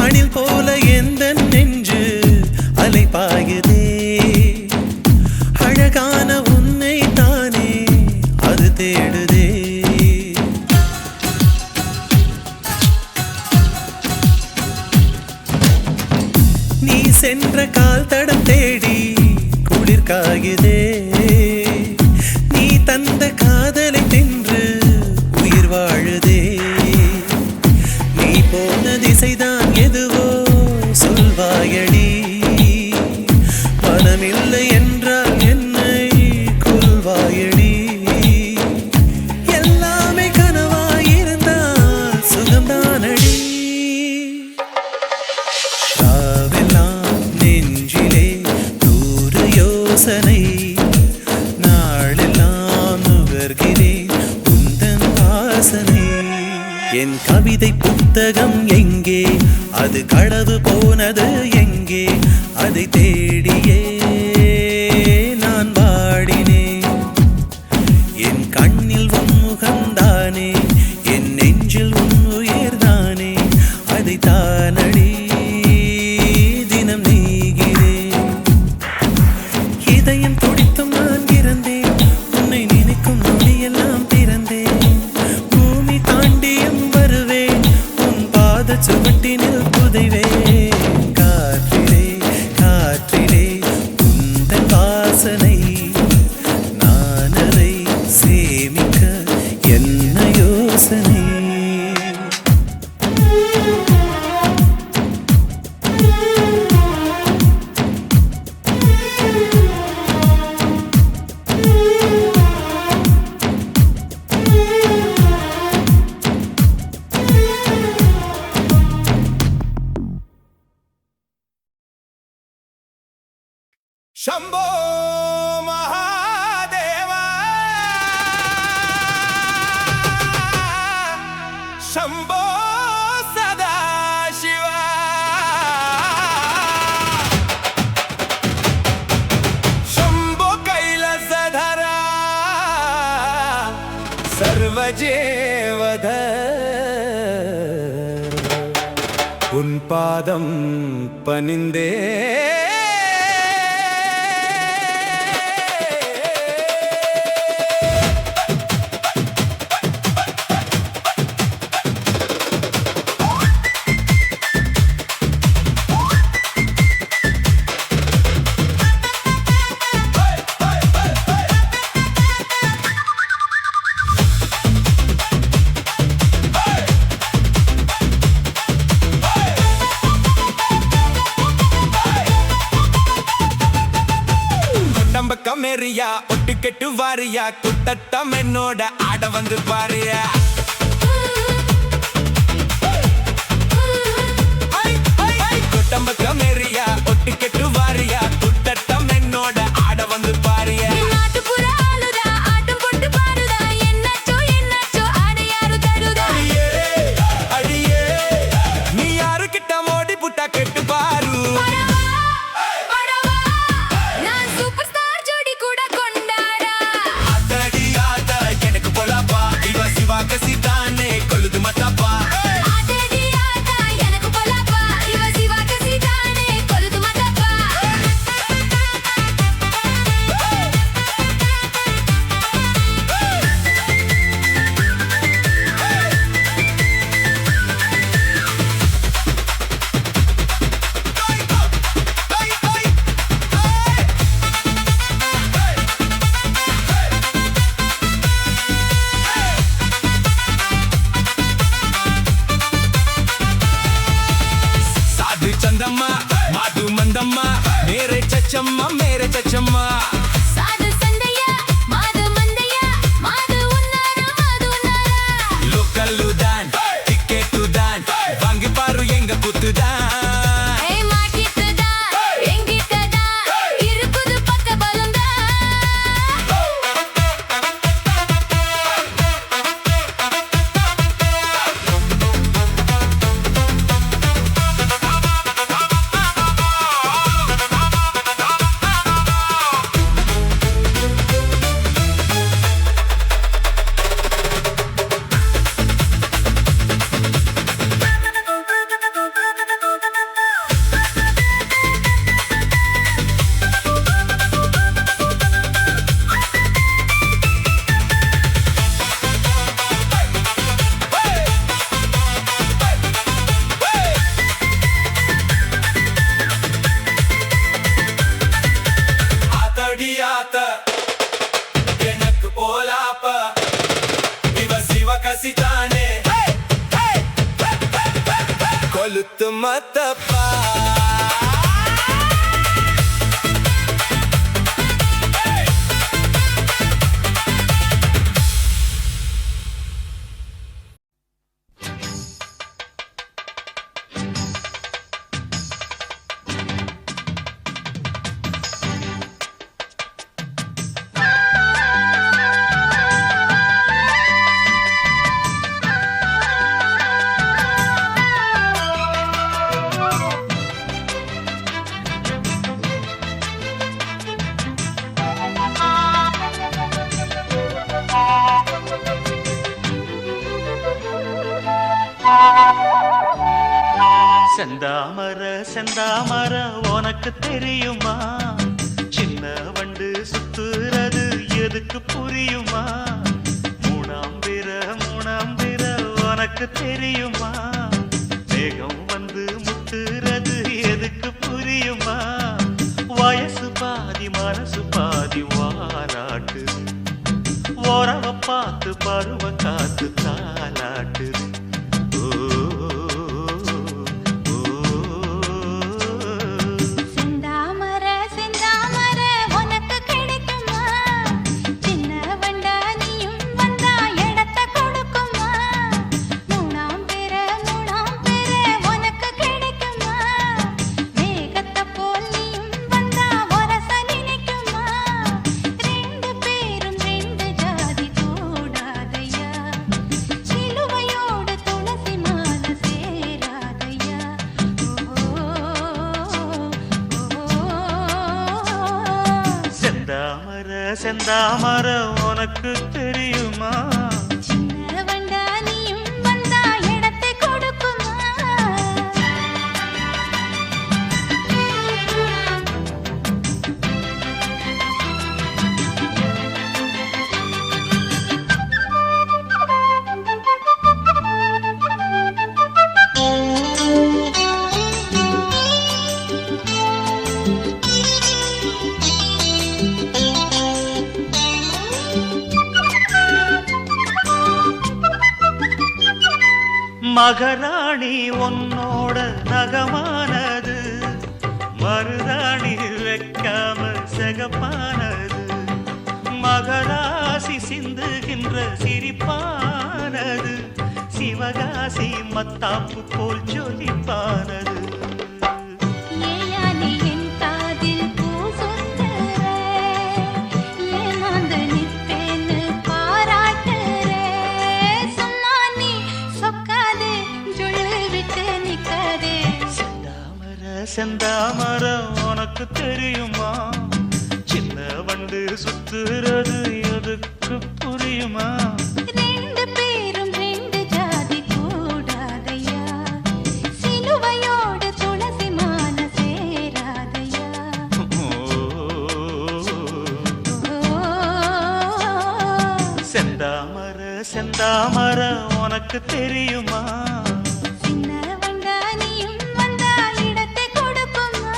அணில் போல எந்த நெஞ்சு அலை பாயுதே, அழகான உன்னை தானே அது தேடுதே. நீ சென்ற கால் தடம் தேடி குளிர் காயுதே, நீ தந்த காதலை தின்று உயிர் வாழுதே. நீ போன திசைதான் எதுவோ சொல்வாயடி, மனமில்லை என்றால் என்னை கொல்வாயடி. எல்லாமே கனவாயிருந்தால் சுகம்தானடி. ராவெல்லாம் நெஞ்சிலே தூர யோசனை, நாளெல்லாம் நுகர்கிறேன் உந்தன் வாசனை. என் கவிதை புத்தகம் எங்கே அது களவு போனது எங்கே அதை தேடியே நான் வாடினேன். என் கண்ணில் உன் முகம்தானே, என் நெஞ்சில் உன் உயிர்தானே, அதை தானடி தினம் நீகிறேன். இதயம் துடித்தும் நான் இறந்தேன், உன்னை நினைக்கும் நொடியெல்லாம் பிறந்தேன். பூமி தாண்டியும் வருவேன், உன் பாத சுவட்டினில் புதைவேன். காற்றிலே காற்றிலே உந்தன் வாசனை, நான் அதை சேமிக்க என்ன யோசனை. शंभो महादेवा शंभो सदाशिवा शंभो कैलासधरा सर्वजेवधर उन पादम पनिंदे கமேரியா ஒட்டு கெட்டு வாரியா குட்டட்டம் என்னோட ஆட வந்து பாரியா. குட்டம்ப கமேரியா ஒட்டு கெட்டு வாரியா குட்டட்டம் என்னோட ஆட வந்து பாரியா. நாட்டுப்புற ஆளுதா ஆட்டம் போட்டு பாருதா, என்னாச்சோ என்னாச்சோ ஆட யாரு தருதா. அடியே நீ யாரு கிட்ட மோடி புட்டா கெட்டு பாரு. சூப்பர் ஸ்டார் ஜோடி கூட கொண்டாடா. அத்தடி ஆத்த எனக்கு போலாப்பா இவ சிவா கசி சச்சம்மா மேரே சச்சம்மா சாது சந்தையா மாது மந்தையா மாது உன்னாரா மாது உன்னாரா லோக்கல்லு தான் டிக்கெட்டு தான் வாங்கி பாரு எங்க குத்துதான் ஏய் மாட்டிட்டதா எங்கிட்டதா இருக்குது பக்க பலந்தா ஆத்தடியாத்த எனக்கு போலாப்ப இவ சிவ கசிதானே கொலுத்து மத்தப்பா செந்தாமர செந்தாமர உனக்கு தெரியுமா சின்ன வண்டு சுத்துறது எதுக்கு புரியுமா மூணாம் பிற உனக்கு தெரியுமா வேகம் வந்து முட்டுறது எதுக்கு புரியுமா வயசு பாதி மனசு பாதி வாராட்டு உறவ பார்த்து பருவ காத்து தாலாட்டுது செந்தாமர செந்தாமர உனக்கு கிடைக்குமா சின்ன வண்டா நீயும் வந்தா இடத்தை கொடுக்குமா மூணாம் பேர உனக்கு கிடைக்குமா மேகத்தை போல் நீயும் வந்தா வரச நினைக்குமா ரெண்டு பேரும் ரெண்டு ஜாதி கூடாதையா சிலுவையோடு துளசி மாலை சேராதையா செந்தாமர செந்தாமர உனக்கு தெரியுமா சின்ன வண்டா நீயும் வந்தா இடத்தை கொடுக்குமா மகராணி உன்னோட நகமானது மருதாணி வைக்காம செகப்பானது மகராசி சிந்துகின்ற சிரிப்பானது சிவகாசி மத்தாப்பு போல் ஜொலிப்பானது ஏயானி என் காதில் பூ சொந்தர ஏமாந்து நிற்பேன்னு பாராட்டுற சொன்னா நீ சொக்காதே ஜுழு விட்டு நிக்காதே செந்தாமர செந்தாமர உனக்கு தெரியுமா சின்ன வண்டு சுத்துறது எதுக்கு புரியுமா ரெண்டு பேரும் ரெண்டு ஜாதி கூடாதையா சிலுவையோடு துளசி மாலை சேராதையா செந்தாமர செந்தாமர உனக்கு தெரியுமா சின்ன வண்டா நீயும் வந்தா இடத்தை கொடுக்குமா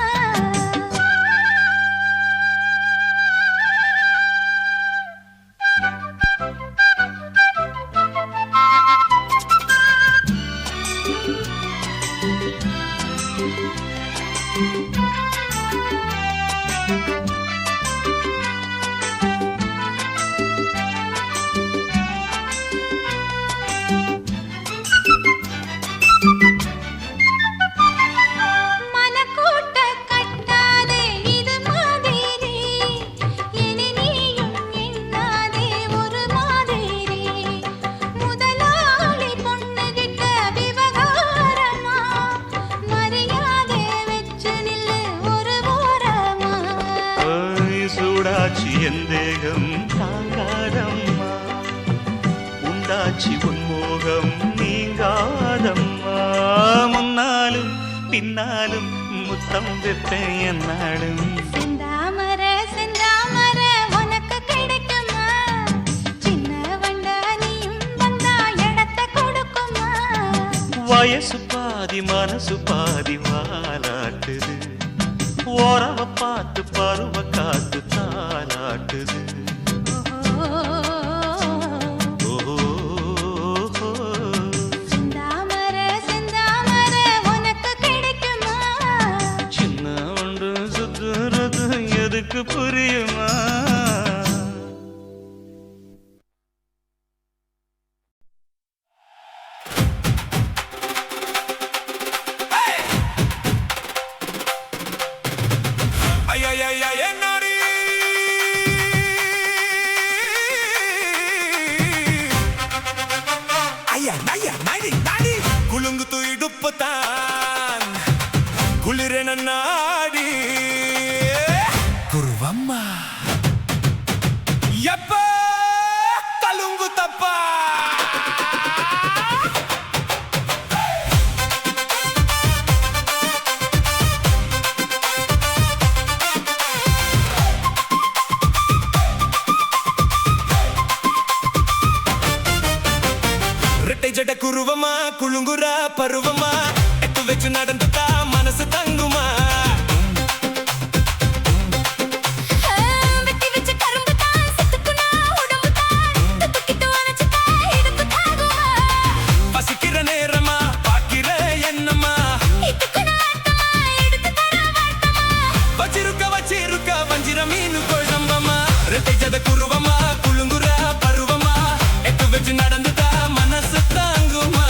என் தேகம் தாங்காதம்மா உண்டாச்சி உன்மோகம் நீங்காதம்மா முன்னாலும் பின்னாலும் முத்தம் வைப்பேன் என்னாலும் செந்தாமர செந்தாமர உனக்கு கிடைக்குமா சின்ன வண்டா நீயும் வந்தா இடத்தை கொடுக்குமா வயசு பாதி மனசு பாதி வாலாட்டுது ஓரவ பார்த்து பருவ காத்து தாலாட்டுது செந்தாமர செந்தாமர உனக்கு கிடைக்குமா சின்ன ஒன்று சுத்துறது எதுக்கு புரியுமா என்னடி ஐயா நையா நடி நடி குலுங்குத்து இடுப்புத்தான் குளிரென நாடி குருவம்மா எப்ப தலுங்கு தப்பா ஜட குருவமா குழுங்குற பருவமா எட்டு வச்சு நடந்துட்டா மனசு தங்குமா வெட்டி வச்ச கரும்பு தான் செத்துக்குனா உடம்பு தான் துக்கிட்டு வளைச்சுட்டா இடுப்பு தாகுமா பசிக்கிற நேரமா பாக்கிற என்னமா இட்டுக்குனா ஆட்டமா எடுத்து தர வாட்டமா வச்சிருக்க வஞ்சிர மீனு கொழம்பமா ரெட்டை ஜட குருவமா குழுங்குற பருவமா எட்டு வச்சு நடந்துட்டா மனசு தாங்குமா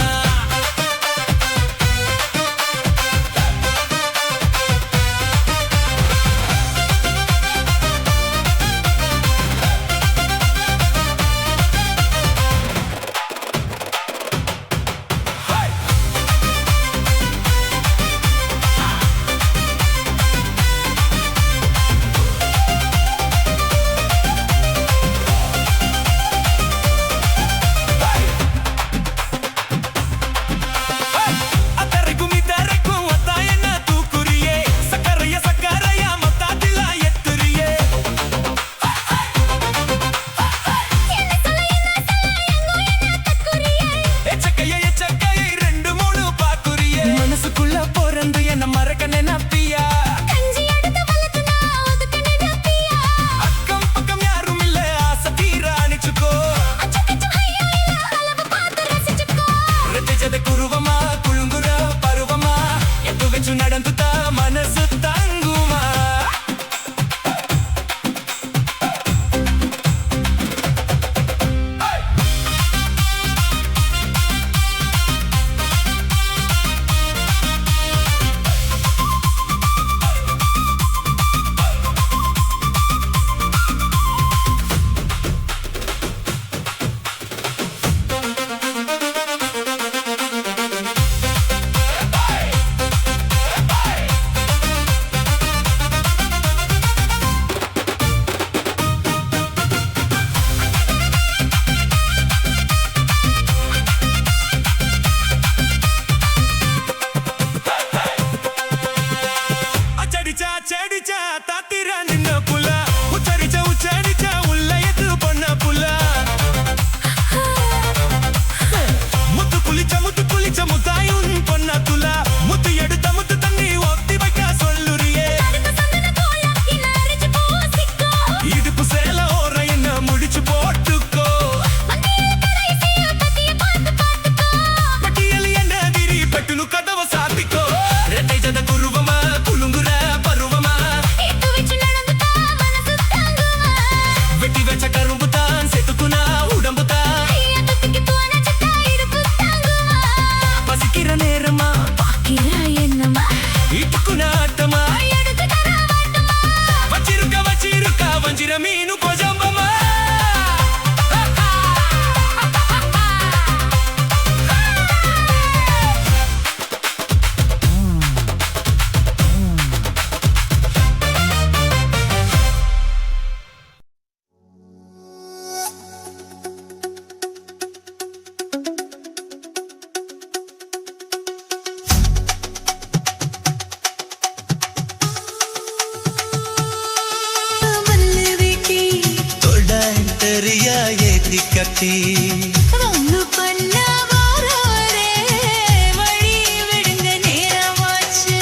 கட்டி ஒண்ணு பண்ண வாரோரே வழி விடுங்க நேரமாச்சு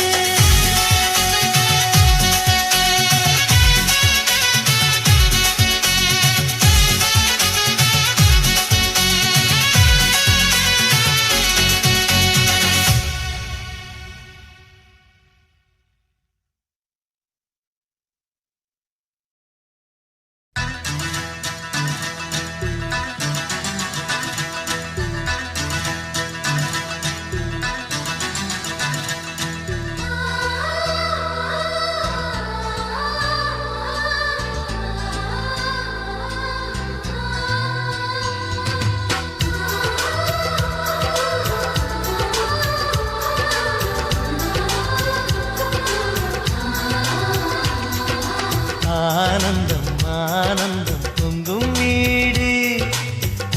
ஆனந்தம் ஆனந்தம் பொங்கும் வீடு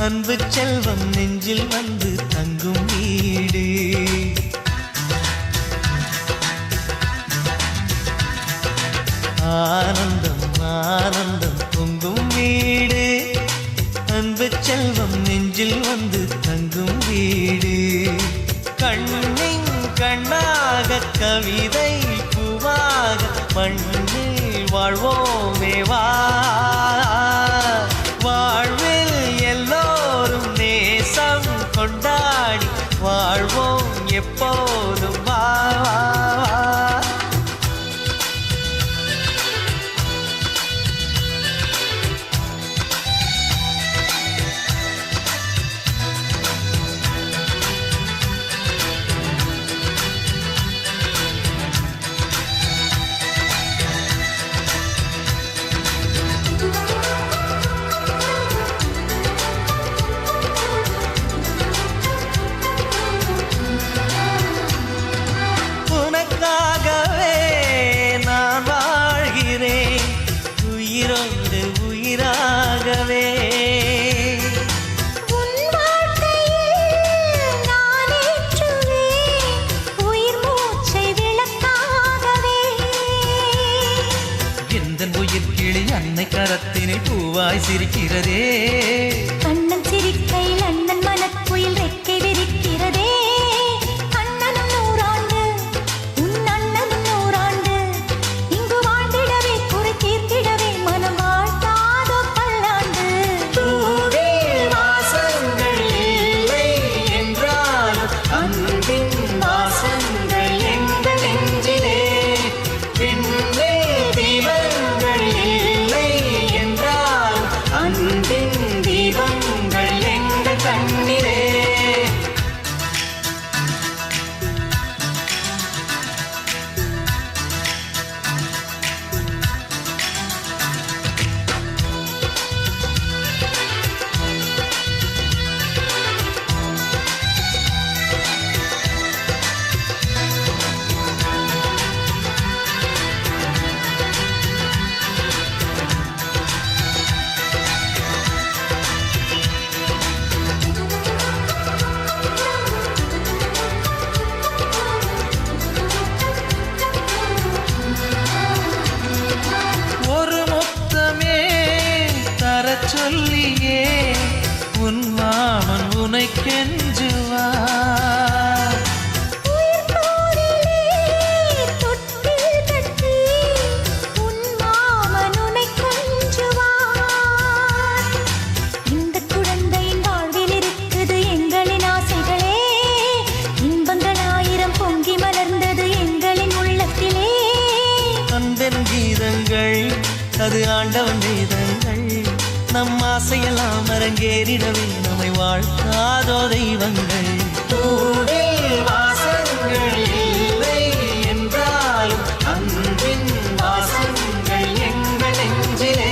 அன்பு செல்வம் நெஞ்சில் வந்து தங்கும் வீடு ஆனந்தம் ஆனந்தம் பொங்கும் வீடு அன்பு செல்வம் நெஞ்சில் வந்து தங்கும் வீடு கண்ணின் கண்ணாக கவிதை பூவாக மண்ணில் வாழ்வோமே வா வாழ்வில் எல்லோரும் நேசம் கொண்டாடி வாழ்வோம் எப்போதும் வா கரத்தினை பூவாய் சிரிக்கிறதே கண்ணன் சிரிக்கையில் அண்ணன் மனக்குயில் ரெக்கை விரிக்கிறதே அண்ணனும் நூறாண்டு உன் அண்ணனும் நூறாண்டு இங்கு வாழ்ந்திடவே குறை தீர்த்திடவே மனம் வாழ்த்தாதோ பல்லாண்டு பூவில் வாசங்கள் இல்லை என்றாலும் அன்பின் வாசங்கள் எங்கள் நெஞ்சிலே பின்னே தீபங்கள் இல்லை என்றால் அன்பின் தீபங்கள் எங்கள் கண்ணிலே ஒரு முத்தமே தரச் சொல்லியே உன் மாமன் உனை கெஞ்சுவார் உயிர் போரிலே தொட்டில் கட்டி உன் மாமன் உன்னை கொஞ்சுவார் இந்த குழந்தையின் வாழ்வில் இருக்குது எங்களின் ஆசைகளே இன்பங்கள் ஆயிரம் பொங்கி மலர்ந்தது எங்களின் உள்ளத்திலே அன்பென் கீதங்கள் அது ஆண்டவன் வேதங்கள் நம் ஆசையெல்லாம் அரங்கேறிடவே நம்மை வாழ்த்தாதோ தெய்வங்கள் பூவில் வாசங்கள் இல்லை என்றாலும் அன்பின் வாசங்கள் எங்கள் நெஞ்சிலே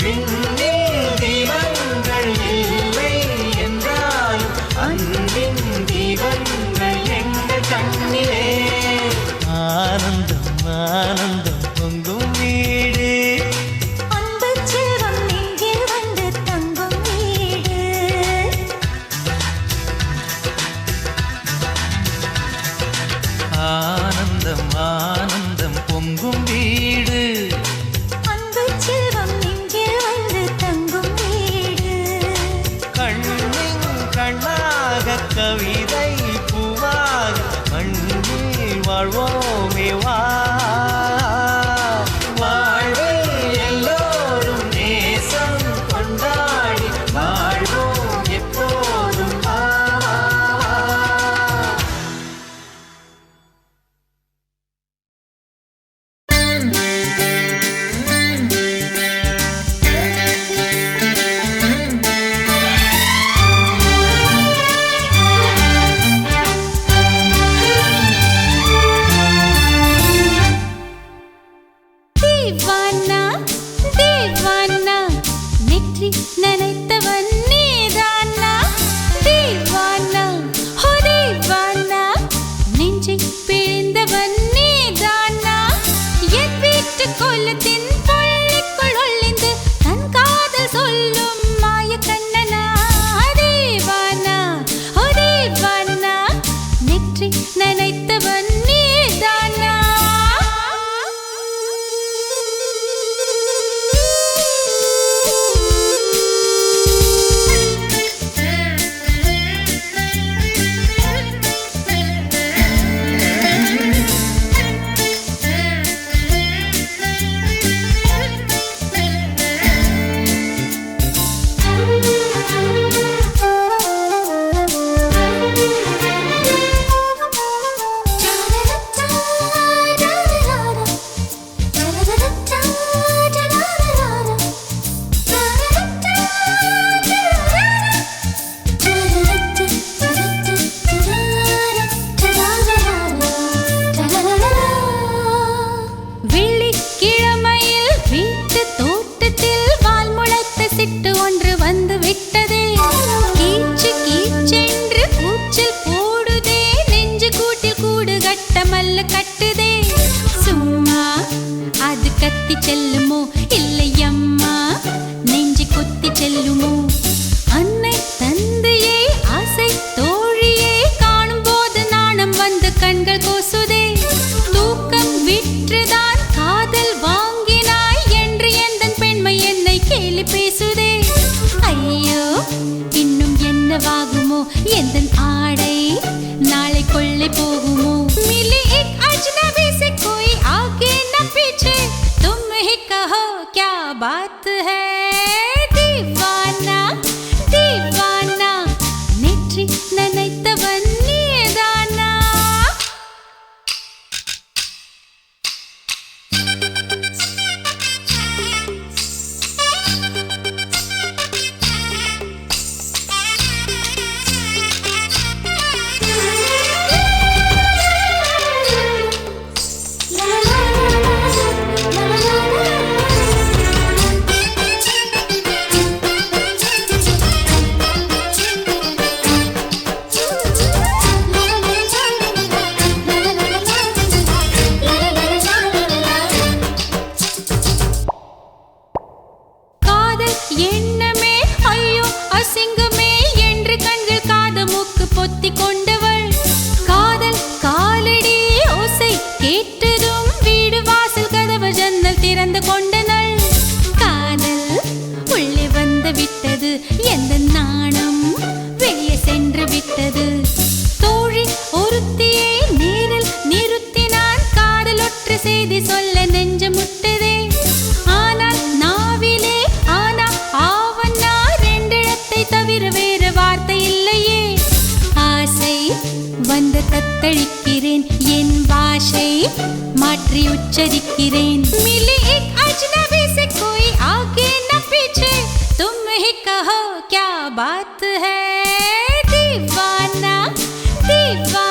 விண்ணில் தீபங்கள் இல்லை என்றாலும் அன்பின் தீபங்கள் எங்கள் கண்ணிலே ஆனந்தம் ஆனந்தம் பொங்கும் வீடு அன்பு செல்வம் நெஞ்சில் வந்து தங்கும் வீடு ஆனந்தம் ஆனந்தம் பொங்கும் வீடு அன்பு செல்வம் நெஞ்சில் வந்து தங்கும் வீடு கவிதை பூவாக மண்ணில் வாழ்வோமே வா வாழ்வில் எல்லோரும் நேசம் கொண்டாடி வாழ்வோம் எப்போதும் வா தீவானா தீவானா நெற்றி நனைத்தவன் நீதானா தீவானா ஹோ தீவானா நெஞ்சை பிழிந்தவன் நீதானா என் வீட்டு கோலத்தின் பள்ளிக்குள் ஒளிந்து தன் காதல் சொல்லும் மாய கண்ணனா தீவானா ஹோ தீவானா நெற்றி நனைத்தவன் நீதானா வெள்ளிக்கிழமையில் வீட்டு தோட்டத்தில் வால் முளைத்த சிட்டு ஒன்று வந்து விட்டதே கீச்சு கீச்சென்று கூச்சல் போடுதே நெஞ்சு கூட்டில் கூடு கட்ட மல்லு கட்டுதே சும்மா அது கத்தி செல்லுமோ இல்லை அம்மா நெஞ்சு கொத்தி செல்லுமோ அன்னை தந்தையே ஆசை தோழியே காணும் போது நாணம் வந்து கண்கள் கோசுதே தூக்கம் விற்றுதான் காதல் வாங்கினாய் என்று எந்தன் பெண்மை என்னை கேலி பேசுதே ஐயோ இன்னும் என்னவாகுமோ எந்தன் ஆடை நாளை கொள்ளை போகுமோ मिली एक अजनबी से कोई आगे न पीछे तुम ही कहो क्या बात है दीवाना दीवाना நெற்றி நனைத்தவன் நீதானா காதல் எண்ணமே ஐயோ அசிங்கமே என்று கண்கள் காது மூக்கு பொத்தி கொண்டவள் காதல் காலடி ஓசை கேட்டதும் வீடு வாசல் கதவு ஜன்னல் திறந்து கொண்டனள் காதல் உள்ளே வந்து விட்டது எந்த நாணம் வெளியே சென்று விட்டது தோழி ஒருத்தியை நேரில் நிறுத்தினான் காதல் ஒற்று செய்தி சொல்ல நெஞ்சு முட்டதே ஆனால் நாவிலே ஆனா ஆவன்னா ரெண்டிடத்தை தவிர வேறு வார்த்தை இல்லையே ஆசை வந்து தத்தளிக்கிறேன் என் பாஷை மாற்றி உச்சரிக்கிறேன் मिली एक अजनबी से कोई आगे न पीछे तुम ही कहो क्या बात है दीवाना दीवाना